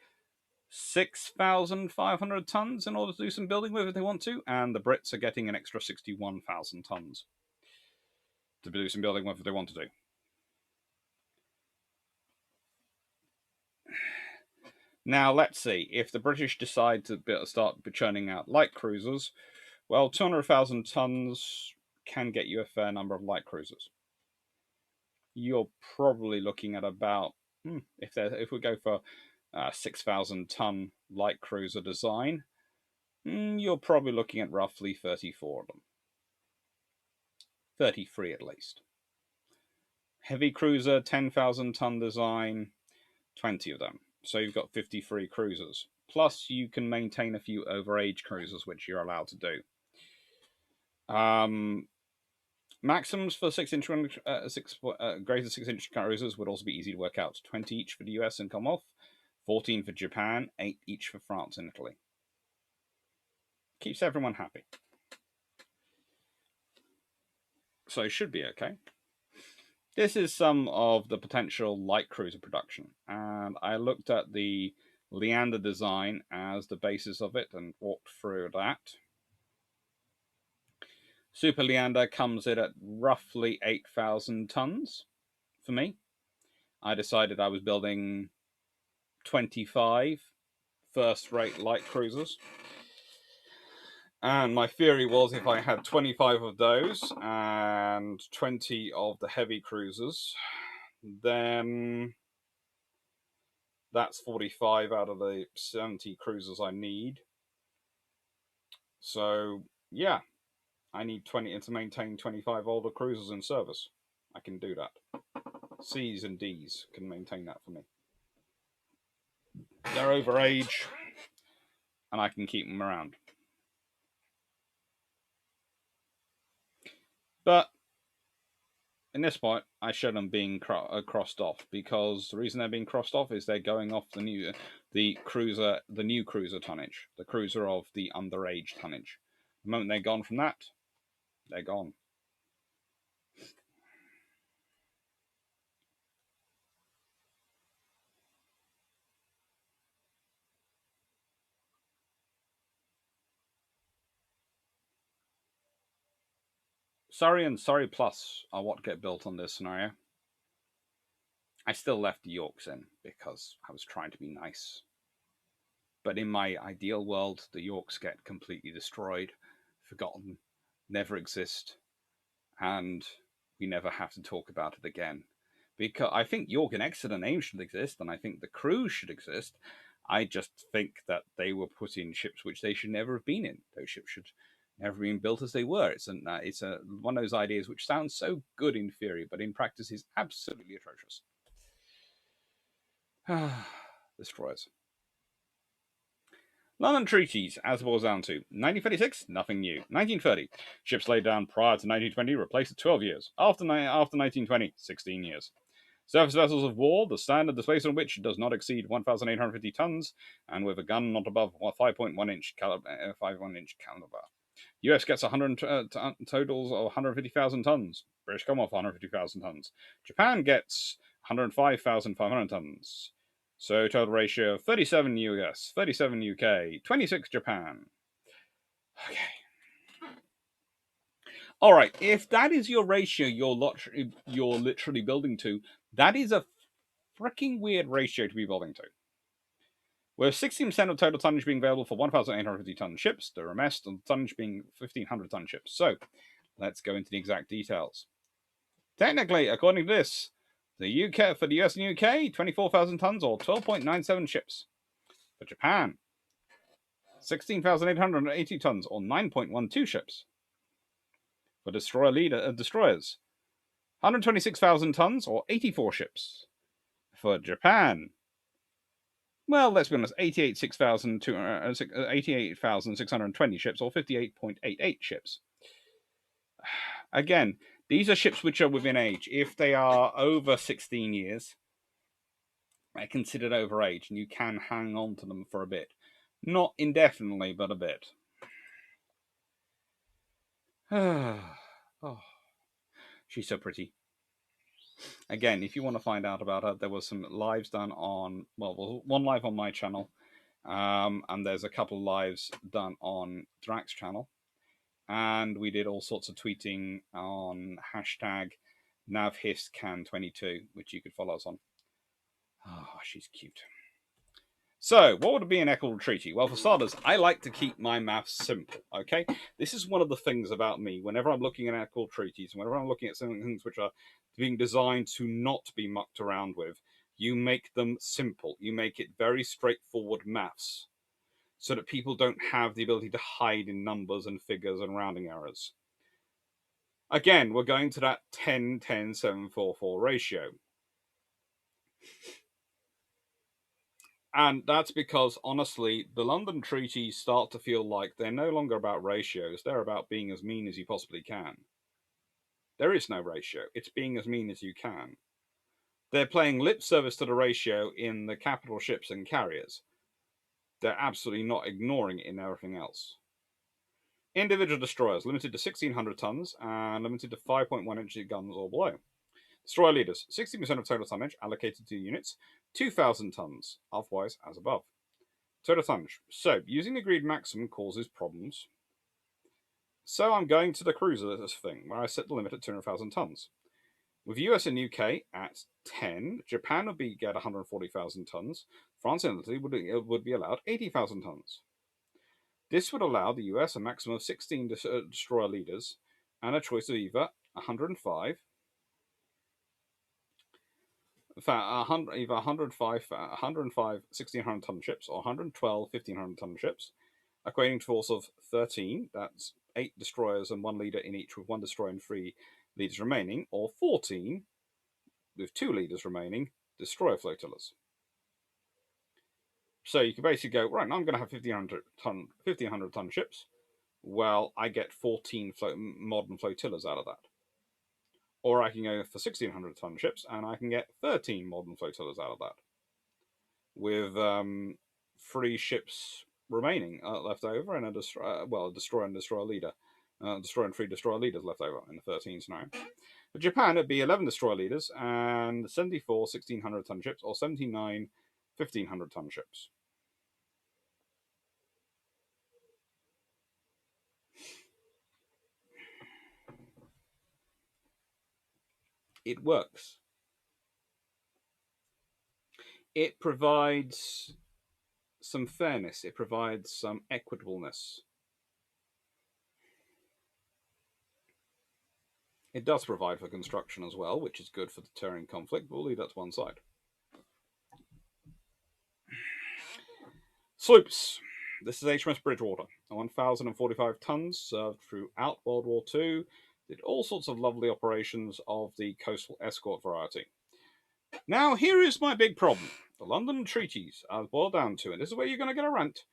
6,500 tons in order to do some building with if they want to, and the Brits are getting an extra 61,000 tons to do some building with if they want to do. Now, let's see. If the British decide to start churning out light cruisers, well, 200,000 tons can get you a fair number of light cruisers. You're probably looking at about, if we go for 6,000 ton light cruiser design, you're probably looking at roughly 34 of them. 33 at least. Heavy cruiser, 10,000 ton design, 20 of them. So you've got 53 cruisers. Plus, you can maintain a few overage cruisers, which you're allowed to do. Maximums for 6-inch, greater 6-inch cruisers would also be easy to work out. 20 each for the US and Commonwealth, 14 for Japan, 8 each for France and Italy. Keeps everyone happy. So it should be okay. This is some of the potential light cruiser production, and I looked at the Leander design as the basis of it and walked through that. Super Leander comes in at roughly 8,000 tons for me. I decided I was building 25 first-rate light cruisers. And my theory was if I had 25 of those and 20 of the heavy cruisers, then that's 45 out of the 70 cruisers I need. So, yeah, I need 20 to maintain 25 older cruisers in service. I can do that. C's and D's can maintain that for me. They're overage, and I can keep them around. But in this point, I show them being crossed off, because the reason they're being crossed off is they're going off the new cruiser tonnage, the cruiser of the underage tonnage. The moment they're gone from that, they're gone. Surrey and Surrey Plus are what get built on this scenario. I still left the Yorks in because I was trying to be nice. But in my ideal world, the Yorks get completely destroyed, forgotten, never exist, and we never have to talk about it again. Because I think York and Exeter names should exist, and I think the crews should exist. I just think that they were put in ships which they should never have been in. Those ships should never have been built as they were. It's one of those ideas which sounds so good in theory, but in practice is absolutely atrocious. Destroyers. London Treaties, as it boils down to. 1936, nothing new. 1930, ships laid down prior to 1920 replaced at 12 years. After 1920, 16 years. Surface vessels of war, the standard displacement of which does not exceed 1,850 tons, and with a gun not above 5.1 inch caliber. US gets 100 totals of 150,000 tons. British Commonwealth 150,000 tons. Japan gets 105,500 tons. So total ratio 37 US, 37 UK, 26 Japan. Okay. All right, if that is your ratio you're literally building to, that is a freaking weird ratio to be building to. With 16% of total tonnage being available for 1,850 ton ships, the rest of the tonnage being 1,500 ton ships. So, let's go into the exact details. Technically, according to this, the UK for the US and UK, 24,000 tons or 12.97 ships. For Japan, 16,880 tons or 9.12 ships. For destroyers, 126,000 tons or 84 ships. For Japan, well, let's be honest, 88,620 ships or 58.88 ships. Again, these are ships which are within age. If they are over 16 years, they're considered overage, and you can hang on to them for a bit. Not indefinitely, but a bit. Oh, she's so pretty. Again, if you want to find out about her, there was some lives done on, well, one live on my channel, And there's a couple of lives done on Drax channel. And we did all sorts of tweeting on hashtag NavHistCan22, which you could follow us on. Oh, she's cute. So, what would be an equitable treaty? Well, for starters, I like to keep my maths simple, okay? This is one of the things about me. Whenever I'm looking at equitable treaties, whenever I'm looking at some things which are being designed to not be mucked around with, you make them simple. You make it very straightforward maths so that people don't have the ability to hide in numbers and figures and rounding errors. Again, we're going to that 10-10-7-4-4 ratio. And that's because, honestly, the London treaties start to feel like they're no longer about ratios. They're about being as mean as you possibly can. There is no ratio. It's being as mean as you can. They're playing lip service to the ratio in the capital ships and carriers. They're absolutely not ignoring it in everything else. Individual destroyers limited to 1,600 tons and limited to 5.1 inch guns or below. Destroyer leaders, 60% of total tonnage allocated to units, 2,000 tons, otherwise as above. Total tonnage. So, using the agreed maximum causes problems. So I'm going to the cruiser thing, where I set the limit at 200,000 tons. With US and UK at 10, Japan would be at 140,000 tons, France and Italy would be allowed 80,000 tons. This would allow the US a maximum of 16 destroyer leaders and a choice of either 105, either 105 1,600 ton ships or 112 1,500 ton ships, equating to a force of 13. That's 8 destroyers and 1 leader in each, with 1 destroyer and 3 leaders remaining, or 14 with 2 leaders remaining destroyer flotillas. So you can basically go, right, I'm going to have 1,500 ton ships. Well, I get 14 modern flotillas out of that. Or I can go for 1,600 ton ships and I can get 13 modern flotillas out of that, with 3 ships remaining left over, and a destroyer and destroyer leader. Destroyer and 3 destroyer leaders left over in the 13 scenario. For Japan, it'd be 11 destroyer leaders and 74 1,600 ton ships, or 79 1,500 ton ships. It works. It provides some fairness. It provides some equitableness. It does provide for construction as well, which is good for deterring conflict, but we'll leave that to one side. Sloops. This is HMS Bridgewater, 1,045 tons, served throughout World War II, did all sorts of lovely operations of the coastal escort variety. Now, here is my big problem. The London treaties are boiled down to, and this is where you're going to get a rant.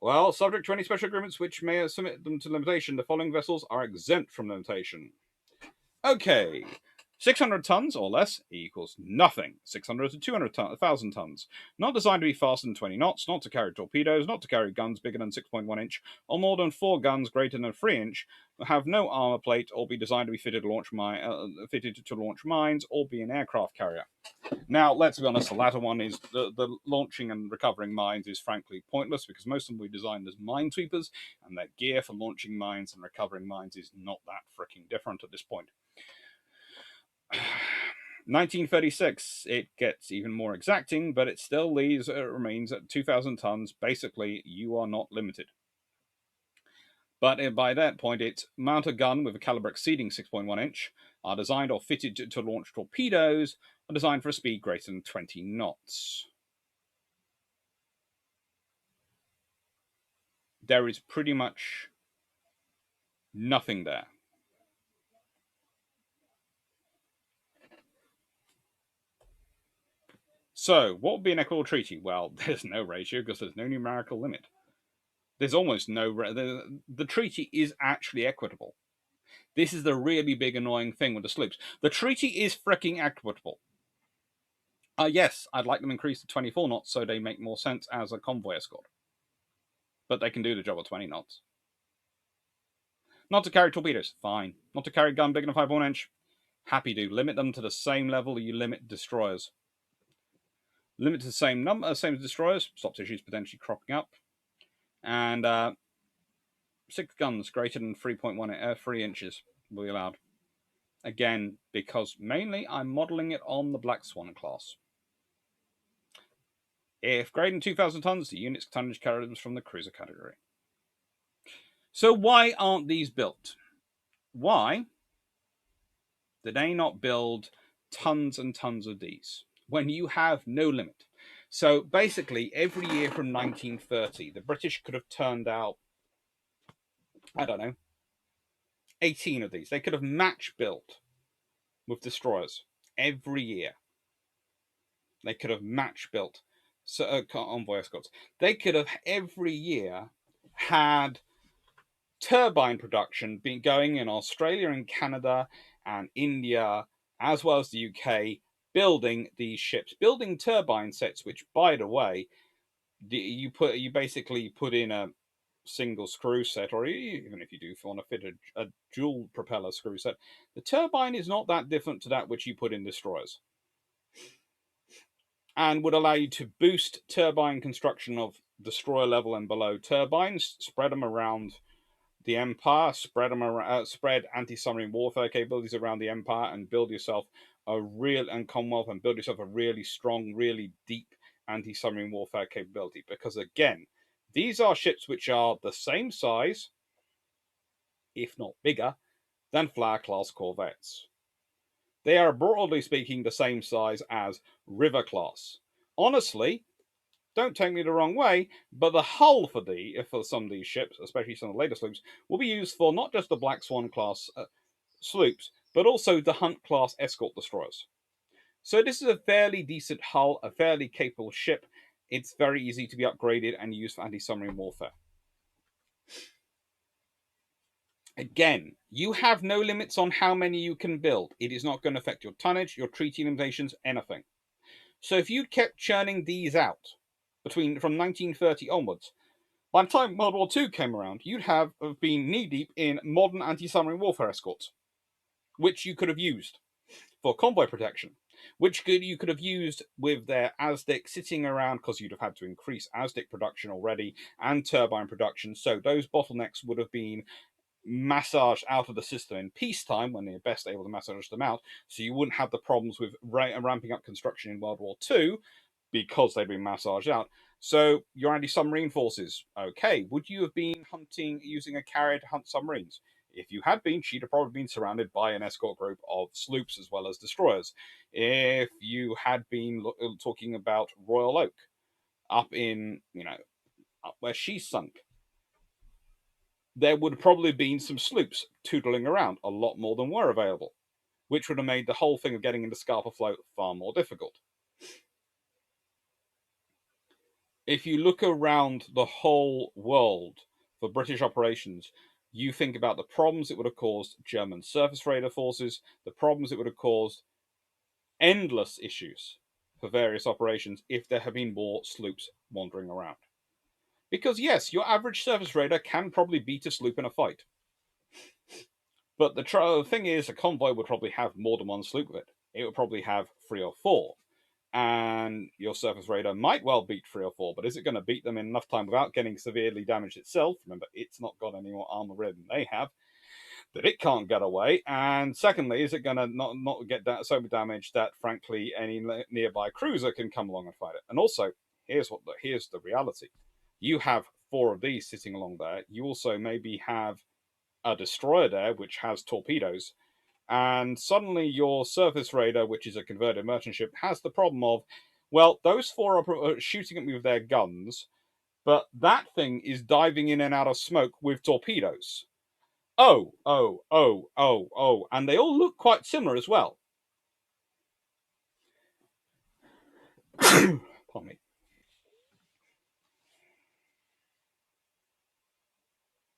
Well, subject to any special agreements which may submit them to limitation, the following vessels are exempt from limitation. Okay, 600 tons or less equals nothing. 600 to 200,000 tons. Not designed to be faster than 20 knots, not to carry torpedoes, not to carry guns bigger than 6.1 inch, or more than 4 guns greater than 3 inch, have no armor plate, or be designed to be fitted to launch mines, or be an aircraft carrier. Now, let's be honest, the latter one is the launching and recovering mines is frankly pointless, because most of them we designed as minesweepers, and their gear for launching mines and recovering mines is not that freaking different at this point. 1936, it gets even more exacting, but it still remains at 2,000 tons. Basically, you are not limited. But by that point, it's mount a gun with a caliber exceeding 6.1 inch, are designed or fitted to launch torpedoes, are designed for a speed greater than 20 knots. There is pretty much nothing there. So, what would be an equitable treaty? Well, there's no ratio because there's no numerical limit. There's almost no... The treaty is actually equitable. This is the really big annoying thing with the sloops. The treaty is freaking equitable. Yes, I'd like them increased to 24 knots so they make more sense as a convoy escort. But they can do the job at 20 knots. Not to carry torpedoes, fine. Not to carry a gun bigger than 5.1 inch, happy to. Limit them to the same level you limit destroyers. Limit to the same number, same as destroyers, stops issues potentially cropping up. And 6 guns greater than 3 inches will be allowed. Again, because mainly I'm modelling it on the Black Swan class. If greater than 2,000 tons, the unit's tonnage carries from the cruiser category. So why aren't these built? Why did they not build tons and tons of these when you have no limit? So basically, every year from 1930, the British could have turned out, I don't know, 18 of these. They could have match built with destroyers every year. They could have match built convoy escorts. They could have every year had turbine production been going in Australia and Canada and India, as well as the UK, building these ships, building turbine sets, which, by the way, you basically put in a single screw set, or even if you do want to fit a dual propeller screw set, the turbine is not that different to that which you put in destroyers, and would allow you to boost turbine construction of destroyer level and below turbines, spread them around the empire, spread them around, spread anti-submarine warfare capabilities around the empire, and build yourself a real and Commonwealth, and build yourself a really strong, really deep anti-submarine warfare capability. Because again, these are ships which are the same size, if not bigger, than Flower-class corvettes. They are, broadly speaking, the same size as River-class. Honestly, don't take me the wrong way, but the hull for some of these ships, especially some of the later sloops, will be used for not just the Black Swan class sloops, but also the Hunt class escort destroyers. So this is a fairly decent hull, a fairly capable ship. It's very easy to be upgraded and used for anti-submarine warfare. Again, you have no limits on how many you can build. It is not going to affect your tonnage, your treaty limitations, anything. So if you kept churning these out from 1930 onwards, by the time World War II came around, you'd have been knee-deep in modern anti-submarine warfare escorts, which you could have used for convoy protection, which you could have used with their ASDIC sitting around, because you'd have had to increase ASDIC production already and turbine production, so those bottlenecks would have been massaged out of the system in peacetime when they're best able to massage them out, so you wouldn't have the problems with ramping up construction in World War II because they'd been massaged out. So your anti-submarine forces, okay, would you have been hunting using a carrier to hunt submarines? If you had been, she'd have probably been surrounded by an escort group of sloops as well as destroyers. If you had been talking about Royal Oak, up in, up where she sunk, there would have probably been some sloops tootling around, a lot more than were available, which would have made the whole thing of getting into Scapa Float far more difficult. If you look around the whole world for British operations, you think about the problems it would have caused German surface radar forces, the problems it would have caused endless issues for various operations if there had been more sloops wandering around. Because yes, your average surface radar can probably beat a sloop in a fight. But the thing is, a convoy would probably have more than one sloop with it. It would probably have 3 or 4. And your surface radar might well beat 3 or 4, but is it going to beat them in enough time without getting severely damaged itself? Remember, it's not got any more armor than they have, that it can't get away. And secondly, is it going to not get so damaged that, frankly, any nearby cruiser can come along and fight it? And also, here's the reality. You have 4 of these sitting along there. You also maybe have a destroyer there, which has torpedoes, and suddenly your surface radar, which is a converted merchant ship, has the problem of, well, those 4 are shooting at me with their guns, but that thing is diving in and out of smoke with torpedoes. Oh, and they all look quite similar as well. Pardon me.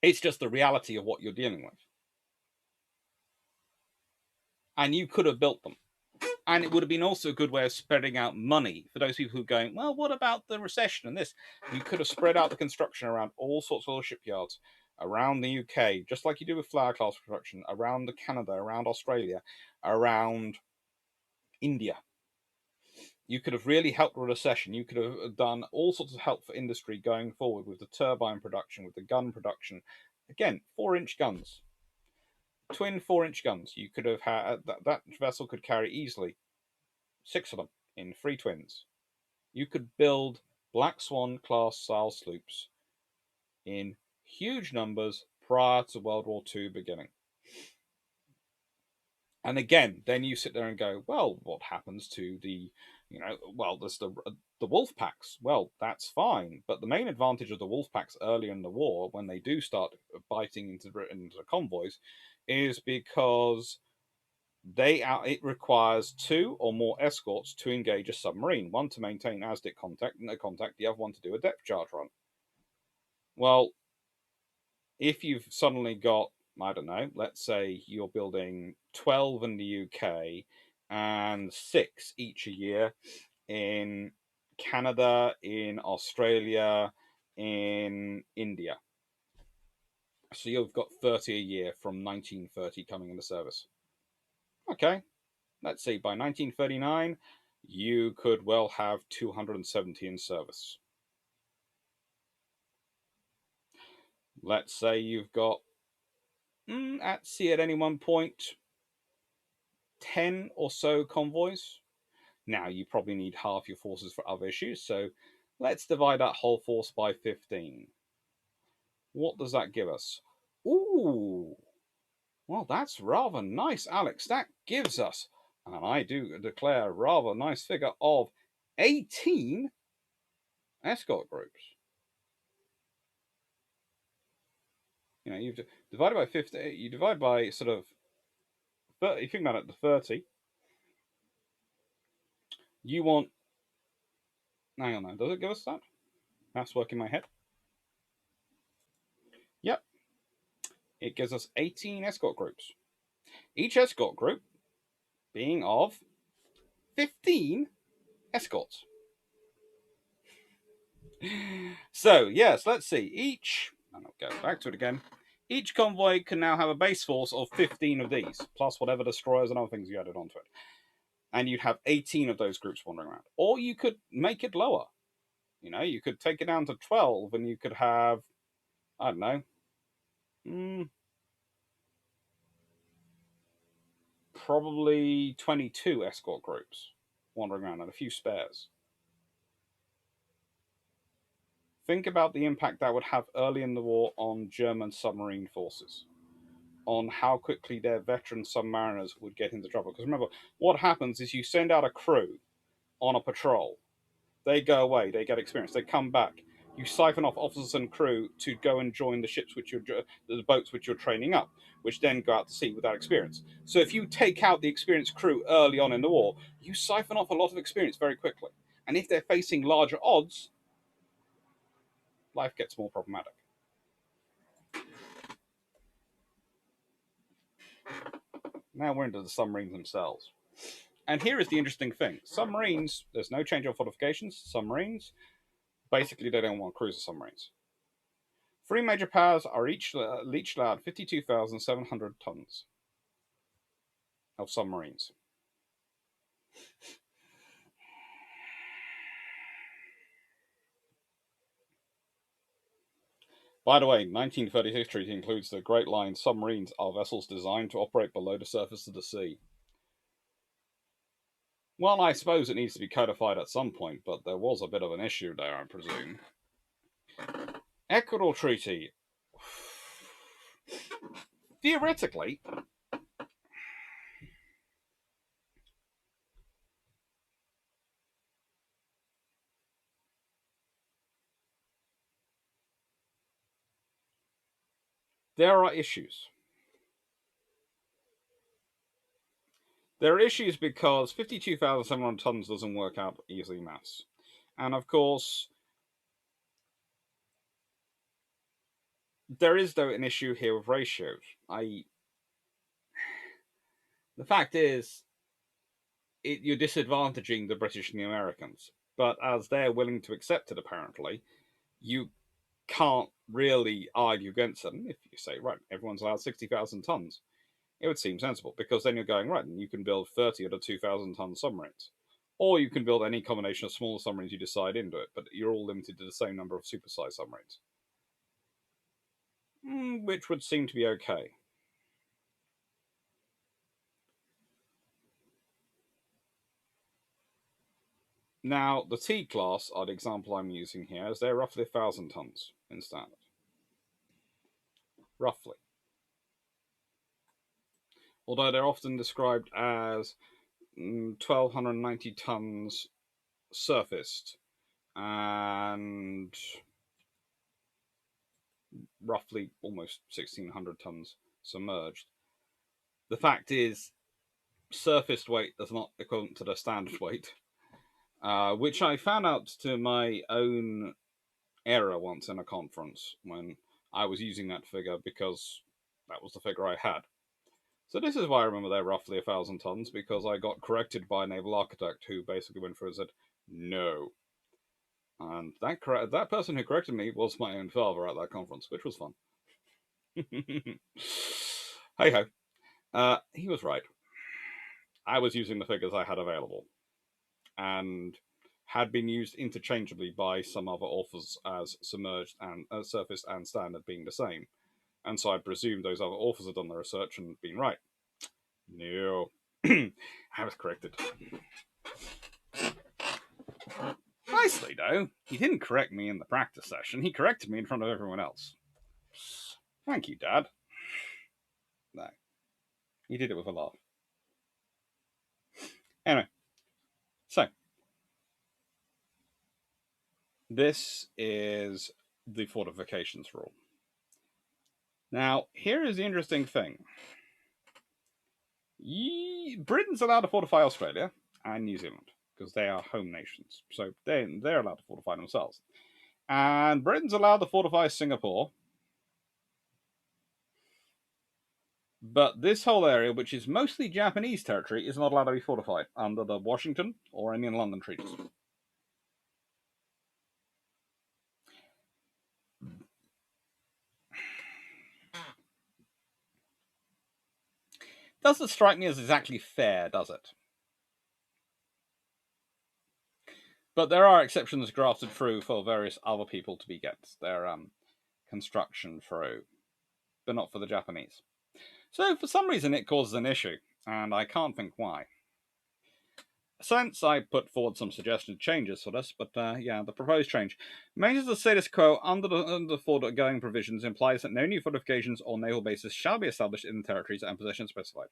It's just the reality of what you're dealing with. And you could have built them. And it would have been also a good way of spreading out money for those people who are going, well, what about the recession and this? You could have spread out the construction around all sorts of little shipyards around the UK, just like you do with Flower class production, around Canada, around Australia, around India. You could have really helped with a recession. You could have done all sorts of help for industry going forward with the turbine production, with the gun production. Again, 4-inch guns, twin 4-inch guns. You could have had that vessel could carry easily 6 of them in 3 twins. You could build Black Swan class style sloops in huge numbers prior to World War II beginning. And again, then you sit there and go, well, what happens to the, well, there's the wolf packs. Well, that's fine, but the main advantage of the wolf packs early in the war, when they do start biting into the convoys, is because it requires 2 or more escorts to engage a submarine. One to maintain ASDIC contact, the other one to do a depth charge run. Well, if you've suddenly got, I don't know, let's say you're building 12 in the UK and 6 each a year in Canada, in Australia, in India. So you've got 30 a year from 1930 coming into service. Okay, let's see, by 1939, you could well have 270 in service. Let's say you've got, at sea at any one point, 10 or so convoys. Now, you probably need half your forces for other issues, so let's divide that whole force by 15. What does that give us? Ooh, well, that's rather nice, Alex. That gives us, and I do declare, a rather nice figure of 18 escort groups. You've divided by 50, you divide by sort of 30, you think about it, the 30. You want, hang on now, does it give us that? Maths work in my head. Yep, it gives us 18 escort groups. Each escort group being of 15 escorts. So, yes, let's see. And I'll go back to it again. Each convoy can now have a base force of 15 of these, plus whatever destroyers and other things you added onto it. And you'd have 18 of those groups wandering around. Or you could make it lower. You could take it down to 12 and you could have, I don't know, probably 22 escort groups wandering around and a few spares. Think about the impact that would have early in the war on German submarine forces, on how quickly their veteran submariners would get into trouble. Because remember, what happens is you send out a crew on a patrol, they go away, they get experience, they come back. You siphon off officers and crew to go and join the boats which you're training up, which then go out to sea without experience. So if you take out the experienced crew early on in the war, you siphon off a lot of experience very quickly. And if they're facing larger odds, life gets more problematic. Now we're into the submarines themselves. And here is the interesting thing. Submarines, there's no change of fortifications. Submarines, basically they don't want cruiser submarines. 3 major powers are each allowed 52,700 tons of submarines. By the way, 1936 treaty includes the Great Line submarines are vessels designed to operate below the surface of the sea. Well, I suppose it needs to be codified at some point, but there was a bit of an issue there, I presume. Equitable Treaty. Theoretically, there are issues. There are issues because 52,700 tons doesn't work out easily mass. And of course, there is, though, an issue here with ratios. The fact is, you're disadvantaging the British and the Americans. But as they're willing to accept it, apparently, you can't really argue against them. If you say, right, everyone's allowed 60,000 tons, it would seem sensible, because then you're going, right, and you can build 30 of the 2,000 ton submarines. Or you can build any combination of smaller submarines you decide into it, but you're all limited to the same number of supersized submarines. Which would seem to be okay. Now, the T class are the example I'm using here, as they're roughly 1,000 tons in standard. Roughly. Although they're often described as 1,290 tons surfaced and roughly almost 1,600 tons submerged. The fact is, surfaced weight is not equivalent to the standard weight, which I found out to my own error once in a conference when I was using that figure because that was the figure I had. So this is why I remember they're roughly 1,000 tons, because I got corrected by a naval architect who basically went through and said, no. And that person who corrected me was my own father at that conference, which was fun. Hey ho. He was right. I was using the figures I had available, and had been used interchangeably by some other authors as submerged and surfaced and standard being the same. And so I presumed those other authors had done their research and been right. No. I was corrected. Nicely, though. He didn't correct me in the practice session. He corrected me in front of everyone else. Thank you, Dad. No. He did it with a laugh. Anyway. So. This is the fortifications rule. Now, here is the interesting thing. Britain's allowed to fortify Australia and New Zealand because they are home nations. So they're allowed to fortify themselves. And Britain's allowed to fortify Singapore. But this whole area, which is mostly Japanese territory, is not allowed to be fortified under the Washington or any London treaties. Doesn't strike me as exactly fair, does it? But there are exceptions grafted through for various other people to be get their construction through, but not for the Japanese. So for some reason it causes an issue, and I can't think why. Since I put forward some suggested changes for this, but yeah, the proposed change maintains the status quo under the foregoing provisions implies that no new fortifications or naval bases shall be established in the territories and possessions specified.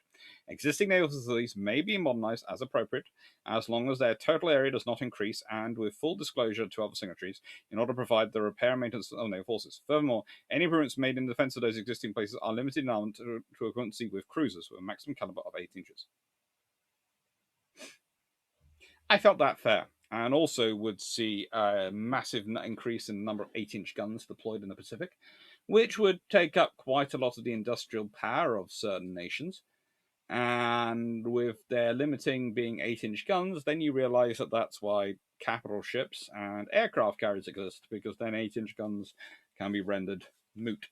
Existing naval facilities may be modernized as appropriate, as long as their total area does not increase, and with full disclosure to other signatories, in order to provide the repair and maintenance of naval forces. Furthermore, any improvements made in defense of those existing places are limited in armament to equivalency with cruisers with a maximum caliber of 8 inches. I felt that fair, and also would see a massive increase in the number of 8-inch guns deployed in the Pacific, which would take up quite a lot of the industrial power of certain nations. And with their limiting being 8-inch guns, then you realize that that's why capital ships and aircraft carriers exist, because then 8-inch guns can be rendered moot.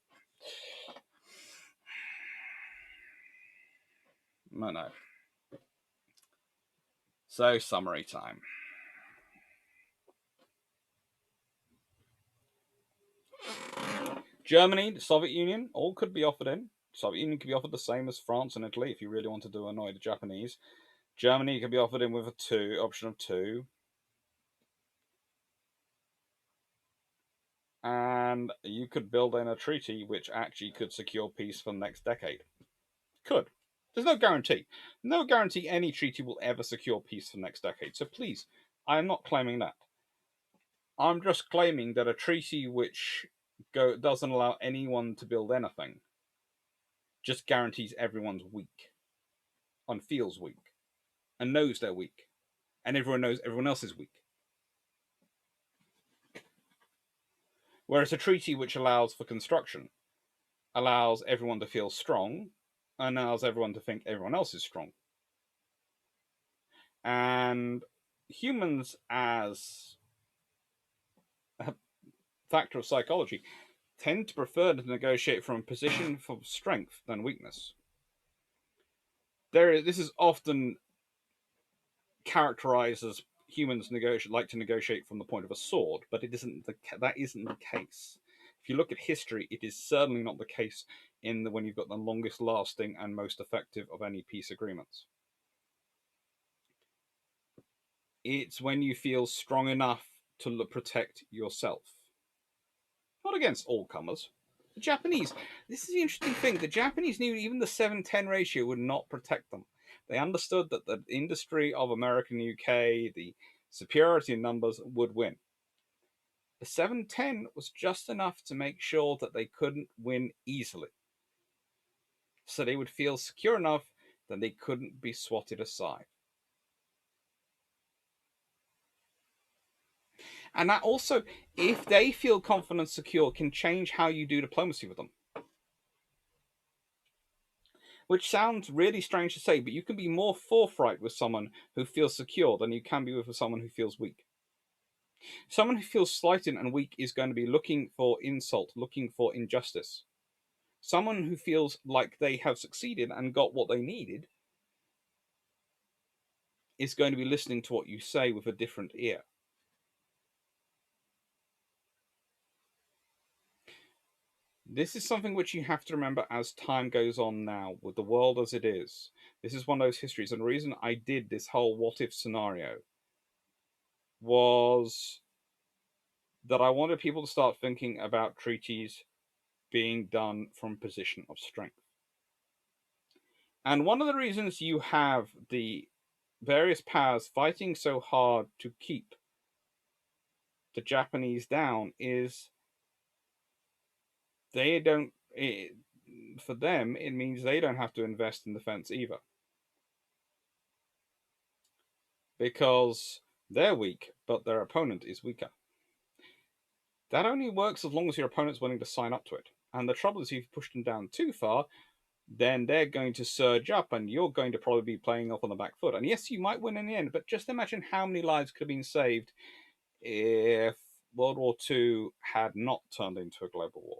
No. So, summary time. Germany, the Soviet Union, all could be offered in. Soviet Union could be offered the same as France and Italy if you really wanted to annoy the Japanese. Germany could be offered in with a option of 2. And you could build in a treaty which actually could secure peace for the next decade. Could. There's no guarantee. No guarantee any treaty will ever secure peace for the next decade. So please, I'm not claiming that. I'm just claiming that a treaty which doesn't allow anyone to build anything just guarantees everyone's weak and feels weak and knows they're weak, and everyone knows everyone else is weak. Whereas a treaty which allows for construction allows everyone to feel strong and allows everyone to think everyone else is strong. And humans, as a factor of psychology, tend to prefer to negotiate from a position of strength than weakness. This is often characterized as humans like to negotiate from the point of a sword, but that isn't the case. If you look at history, it is certainly not the case when you've got the longest lasting and most effective of any peace agreements. It's when you feel strong enough to protect yourself. Not against all comers. The Japanese, this is the interesting thing, the Japanese knew even the 7-10 ratio would not protect them. They understood that the industry of American UK, the superiority in numbers, would win. The 7-10 was just enough to make sure that they couldn't win easily. So they would feel secure enough that they couldn't be swatted aside. And that also, if they feel confident and secure, can change how you do diplomacy with them. Which sounds really strange to say, but you can be more forthright with someone who feels secure than you can be with someone who feels weak. Someone who feels slighted and weak is going to be looking for insult, looking for injustice. Someone who feels like they have succeeded and got what they needed is going to be listening to what you say with a different ear. This is something which you have to remember as time goes on now, with the world as it is. This is one of those histories, and the reason I did this whole what if scenario was that I wanted people to start thinking about treaties being done from a position of strength. And one of the reasons you have the various powers fighting so hard to keep the Japanese down is they don't. For them, it means they don't have to invest in defense either. Because they're weak, but their opponent is weaker. That only works as long as your opponent's willing to sign up to it. And the trouble is, if you've pushed them down too far, then they're going to surge up and you're going to probably be playing off on the back foot. And yes, you might win in the end, but just imagine how many lives could have been saved if World War II had not turned into a global war.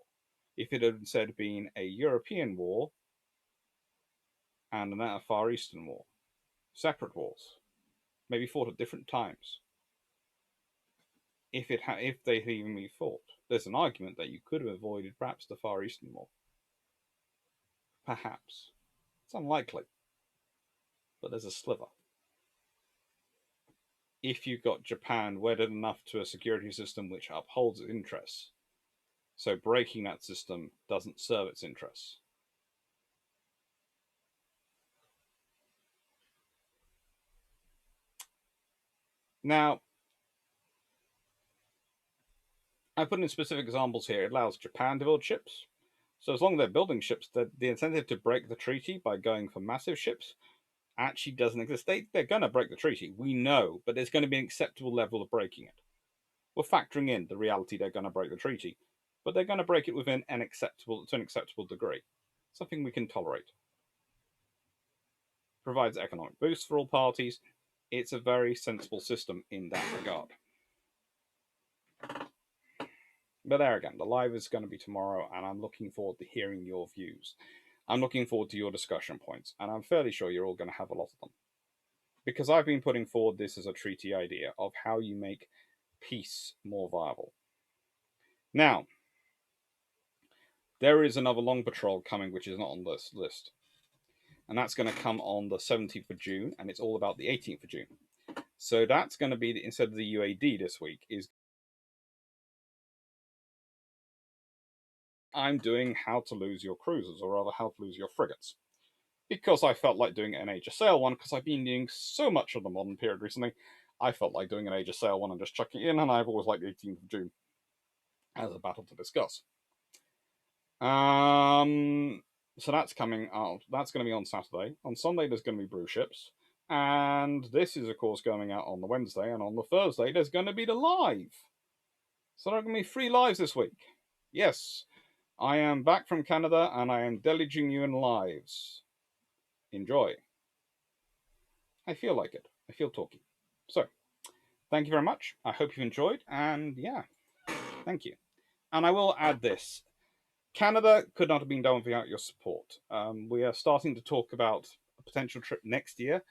If it had instead been a European war and a Far Eastern war. Separate wars. Maybe fought at different times. If they had even been fought. There's an argument that you could have avoided perhaps the Far Eastern war. Perhaps. It's unlikely. But there's a sliver. If you've got Japan wedded enough to a security system which upholds its interests, so breaking that system doesn't serve its interests. Now, I put in specific examples here. It allows Japan to build ships. So as long as they're building ships, the incentive to break the treaty by going for massive ships actually doesn't exist. They're going to break the treaty, we know, but there's going to be an acceptable level of breaking it. We're factoring in the reality they're going to break the treaty, but they're going to break it within an acceptable degree, something we can tolerate. Provides economic boost for all parties. It's a very sensible system in that regard. But there again, the live is going to be tomorrow, and I'm looking forward to hearing your views. I'm looking forward to your discussion points, and I'm fairly sure you're all going to have a lot of them. Because I've been putting forward this as a treaty idea of how you make peace more viable. Now, there is another long patrol coming, which is not on this list. And that's going to come on the 17th of June, and it's all about the 18th of June. So that's going to be, instead of the UAD this week, is I'm doing how to lose your cruisers, or rather how to lose your frigates. Because I felt like doing an Age of Sail one, because I've been doing so much of the modern period recently, I felt like doing an Age of Sail one and just chucking it in, and I've always liked the 18th of June as a battle to discuss. So that's coming out. That's going to be on Saturday. On Sunday, there's going to be brew ships. And this is, of course, going out on the Wednesday. And on the Thursday, there's going to be the live. So there are going to be 3 lives this week. Yes, I am back from Canada and I am deluging you in lives. Enjoy. I feel like it. I feel talky. So, thank you very much. I hope you've enjoyed. And yeah, thank you. And I will add this. Canada could not have been done without your support. We are starting to talk about a potential trip next year.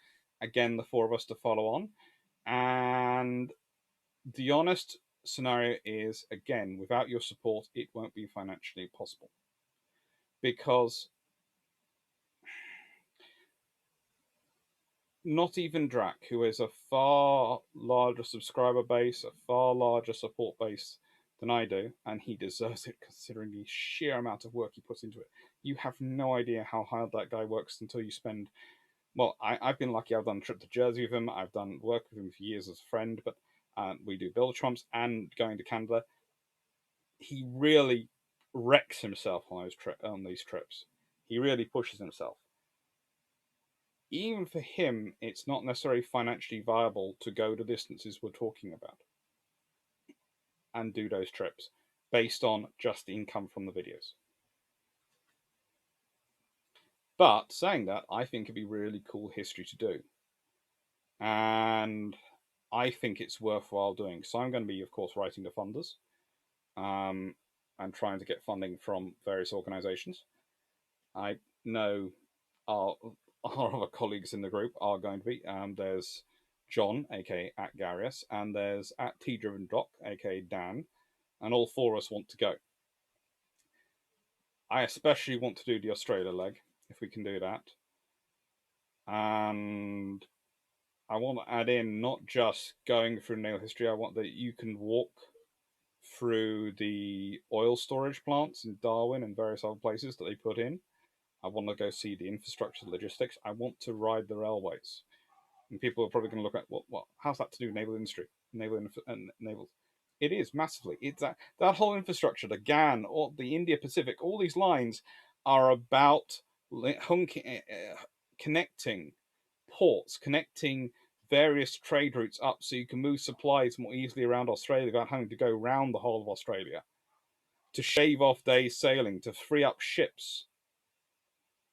again, the four of us to follow on. And the honest scenario is, again, without your support, it won't be financially possible. Because not even Drac, who has a far larger subscriber base, a far larger support base than I do, and he deserves it considering the sheer amount of work he puts into it. You have no idea how hard that guy works until you spend. Well, I've been lucky. I've done a trip to Jersey with him. I've done work with him for years as a friend, but we do build trumps and going to Canada. He really wrecks himself on these trips. He really pushes himself. Even for him, it's not necessarily financially viable to go the distances we're talking about and do those trips based on just the income from the videos. But saying that, I think it'd be really cool history to do. And I think it's worthwhile doing. So I'm going to be, of course, writing the funders and trying to get funding from various organizations. I know our other colleagues in the group are going to be. There's John, aka at Garius, and there's at T Driven Doc, aka Dan, and all four of us want to go. I especially want to do the Australia leg, if we can do that. And I want to add in not just going through naval history, I want that you can walk through the oil storage plants in Darwin and various other places that they put in. I want to go see the infrastructure, the logistics. I want to ride the railways. And people are probably going to look at, what how's that to do with naval industry, naval? It is massively. It's that whole infrastructure, the GAN, or the India Pacific, all these lines are about connecting ports, connecting various trade routes up so you can move supplies more easily around Australia without having to go around the whole of Australia, to shave off days sailing, to free up ships.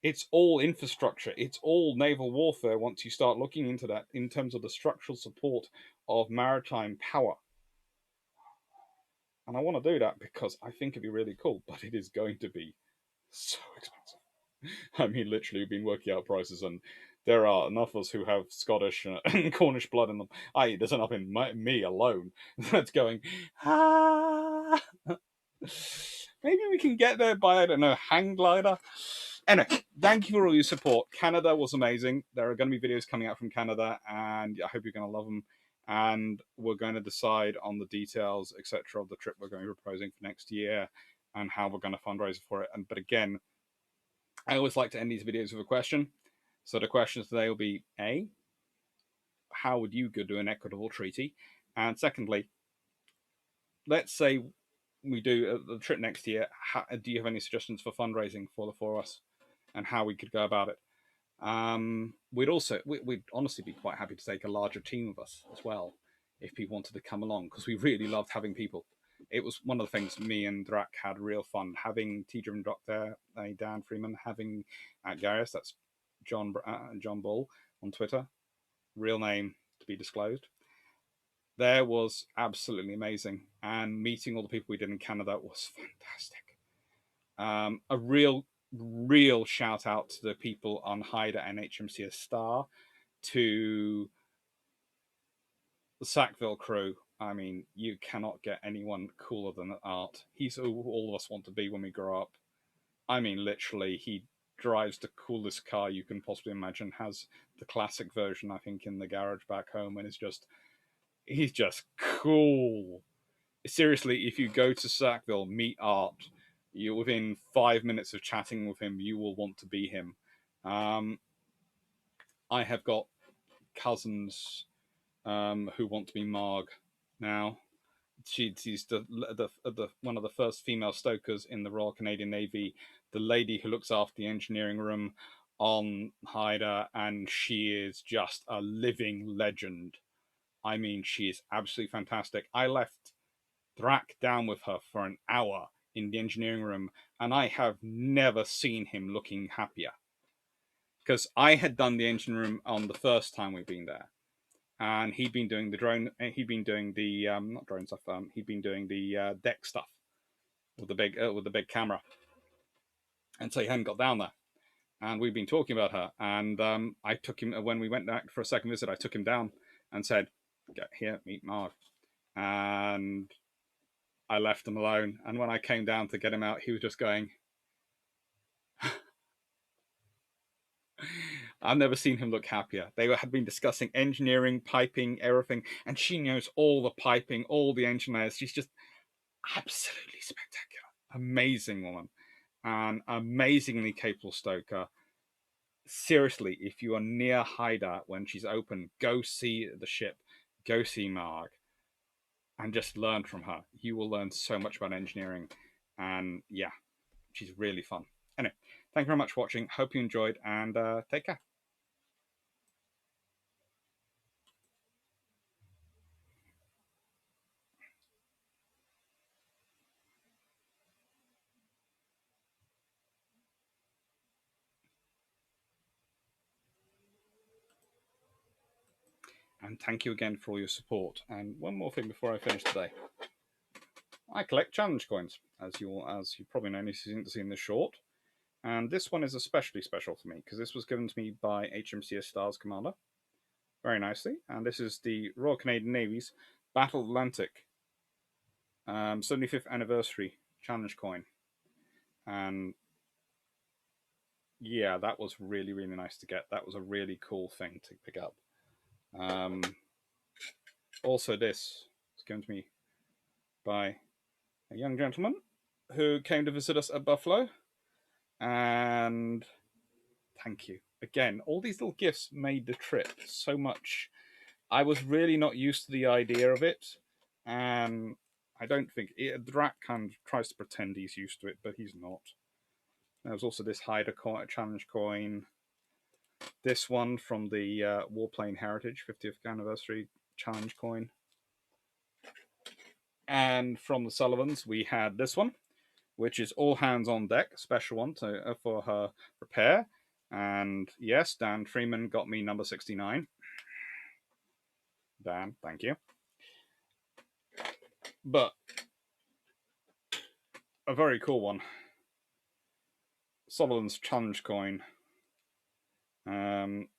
It's all infrastructure. It's all naval warfare once you start looking into that in terms of the structural support of maritime power. And I want to do that because I think it'd be really cool, but it is going to be so expensive. I mean, literally, we've been working out prices, and there are enough of us who have Scottish and Cornish blood in them. There's enough in me alone that's going, ah. Maybe we can get there by, I don't know, hang glider. Anyway, thank you for all your support. Canada was amazing. There are going to be videos coming out from Canada, and I hope you're going to love them. And we're going to decide on the details, etc., of the trip we're going to be proposing for next year and how we're going to fundraise for it. But again, I always like to end these videos with a question. So the questions today will be A, how would you go do an equitable treaty? And secondly, let's say we do the trip next year. Do you have any suggestions for fundraising for the four of us and how we could go about it? We'd honestly be quite happy to take a larger team of us as well if people wanted to come along, because we really loved having people. It was one of the things me and Drac had real fun having T-Driven Doc there, Dan Freeman, having Garius, that's John Bull on Twitter, real name to be disclosed. There was absolutely amazing, and meeting all the people we did in Canada was fantastic. A real shout out to the people on Haida and HMCS Star, to the Sackville crew. I mean, you cannot get anyone cooler than Art. He's who all of us want to be when we grow up. I mean, literally, he drives the coolest car you can possibly imagine, has the classic version, I think, in the garage back home, and he's just cool. Seriously, if you go to Sackville, meet Art, you within 5 minutes of chatting with him, you will want to be him. I have got cousins who want to be Marg now. She's the one of the first female stokers in the Royal Canadian Navy, the lady who looks after the engineering room on Haida, and she is just a living legend. I mean, she is absolutely fantastic. I left Drac down with her for an hour in the engineering room, and I have never seen him looking happier. Because I had done the engine room on the first time we've been there, and he'd been doing the drone. He'd been doing the not drone stuff. He'd been doing the deck stuff with the big camera, and so he hadn't got down there. and we've been talking about her. And I took him when we went back for a second visit. I took him down and said, "Get here, meet Marg." And I left him alone. And when I came down to get him out, he was just going. I've never seen him look happier. They had been discussing engineering, piping, everything, and she knows all the piping, all the engineers. She's just absolutely spectacular. Amazing woman. An amazingly capable stoker. Seriously, if you are near Haida when she's open, go see the ship, go see Marg, and just learn from her. You will learn so much about engineering, and yeah, she's really fun. Anyway, thank you very much for watching. Hope you enjoyed, and take care. And thank you again for all your support. And one more thing before I finish today. I collect challenge coins, as you probably know, if you've seen this short. And this one is especially special for me because this was given to me by HMCS Stars Commander, very nicely. And this is the Royal Canadian Navy's Battle Atlantic 75th anniversary challenge coin. And yeah, that was really, really nice to get. That was a really cool thing to pick up. Also, this was given to me by a young gentleman who came to visit us at Buffalo. And thank you. Again, all these little gifts made the trip so much. I was really not used to the idea of it. And I don't think Drac kind of tries to pretend he's used to it, but he's not. There was also this Haida challenge coin. This one from the Warplane Heritage 50th anniversary challenge coin. And from the Sullivans, we had this one, which is all hands on deck, special one for her repair. And yes, Dan Freeman got me number 69. Dan, thank you. But a very cool one. Sullivan's challenge coin.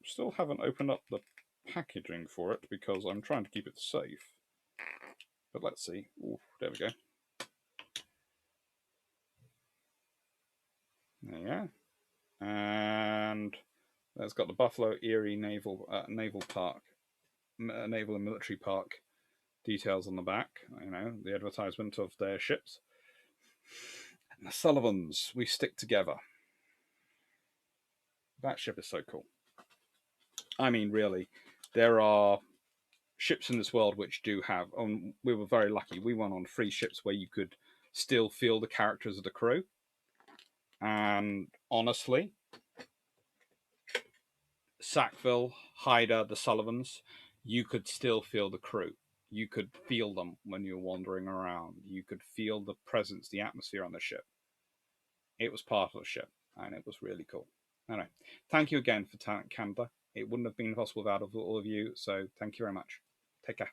Still haven't opened up the packaging for it because I'm trying to keep it safe. But let's see. Ooh, there we go. There you go. And it's got the Buffalo Erie Naval Park, Naval and Military Park details on the back. You know, the advertisement of their ships. And the Sullivans, we stick together. That ship is so cool. I mean, really, there are ships in this world which do have. We were very lucky. We went on 3 ships where you could still feel the characters of the crew. And honestly, Sackville, Haida, the Sullivans, you could still feel the crew. You could feel them when you were wandering around. You could feel the presence, the atmosphere on the ship. It was part of the ship, and it was really cool. Anyway, thank you again for Canada. It wouldn't have been possible without all of you, so thank you very much. Take care.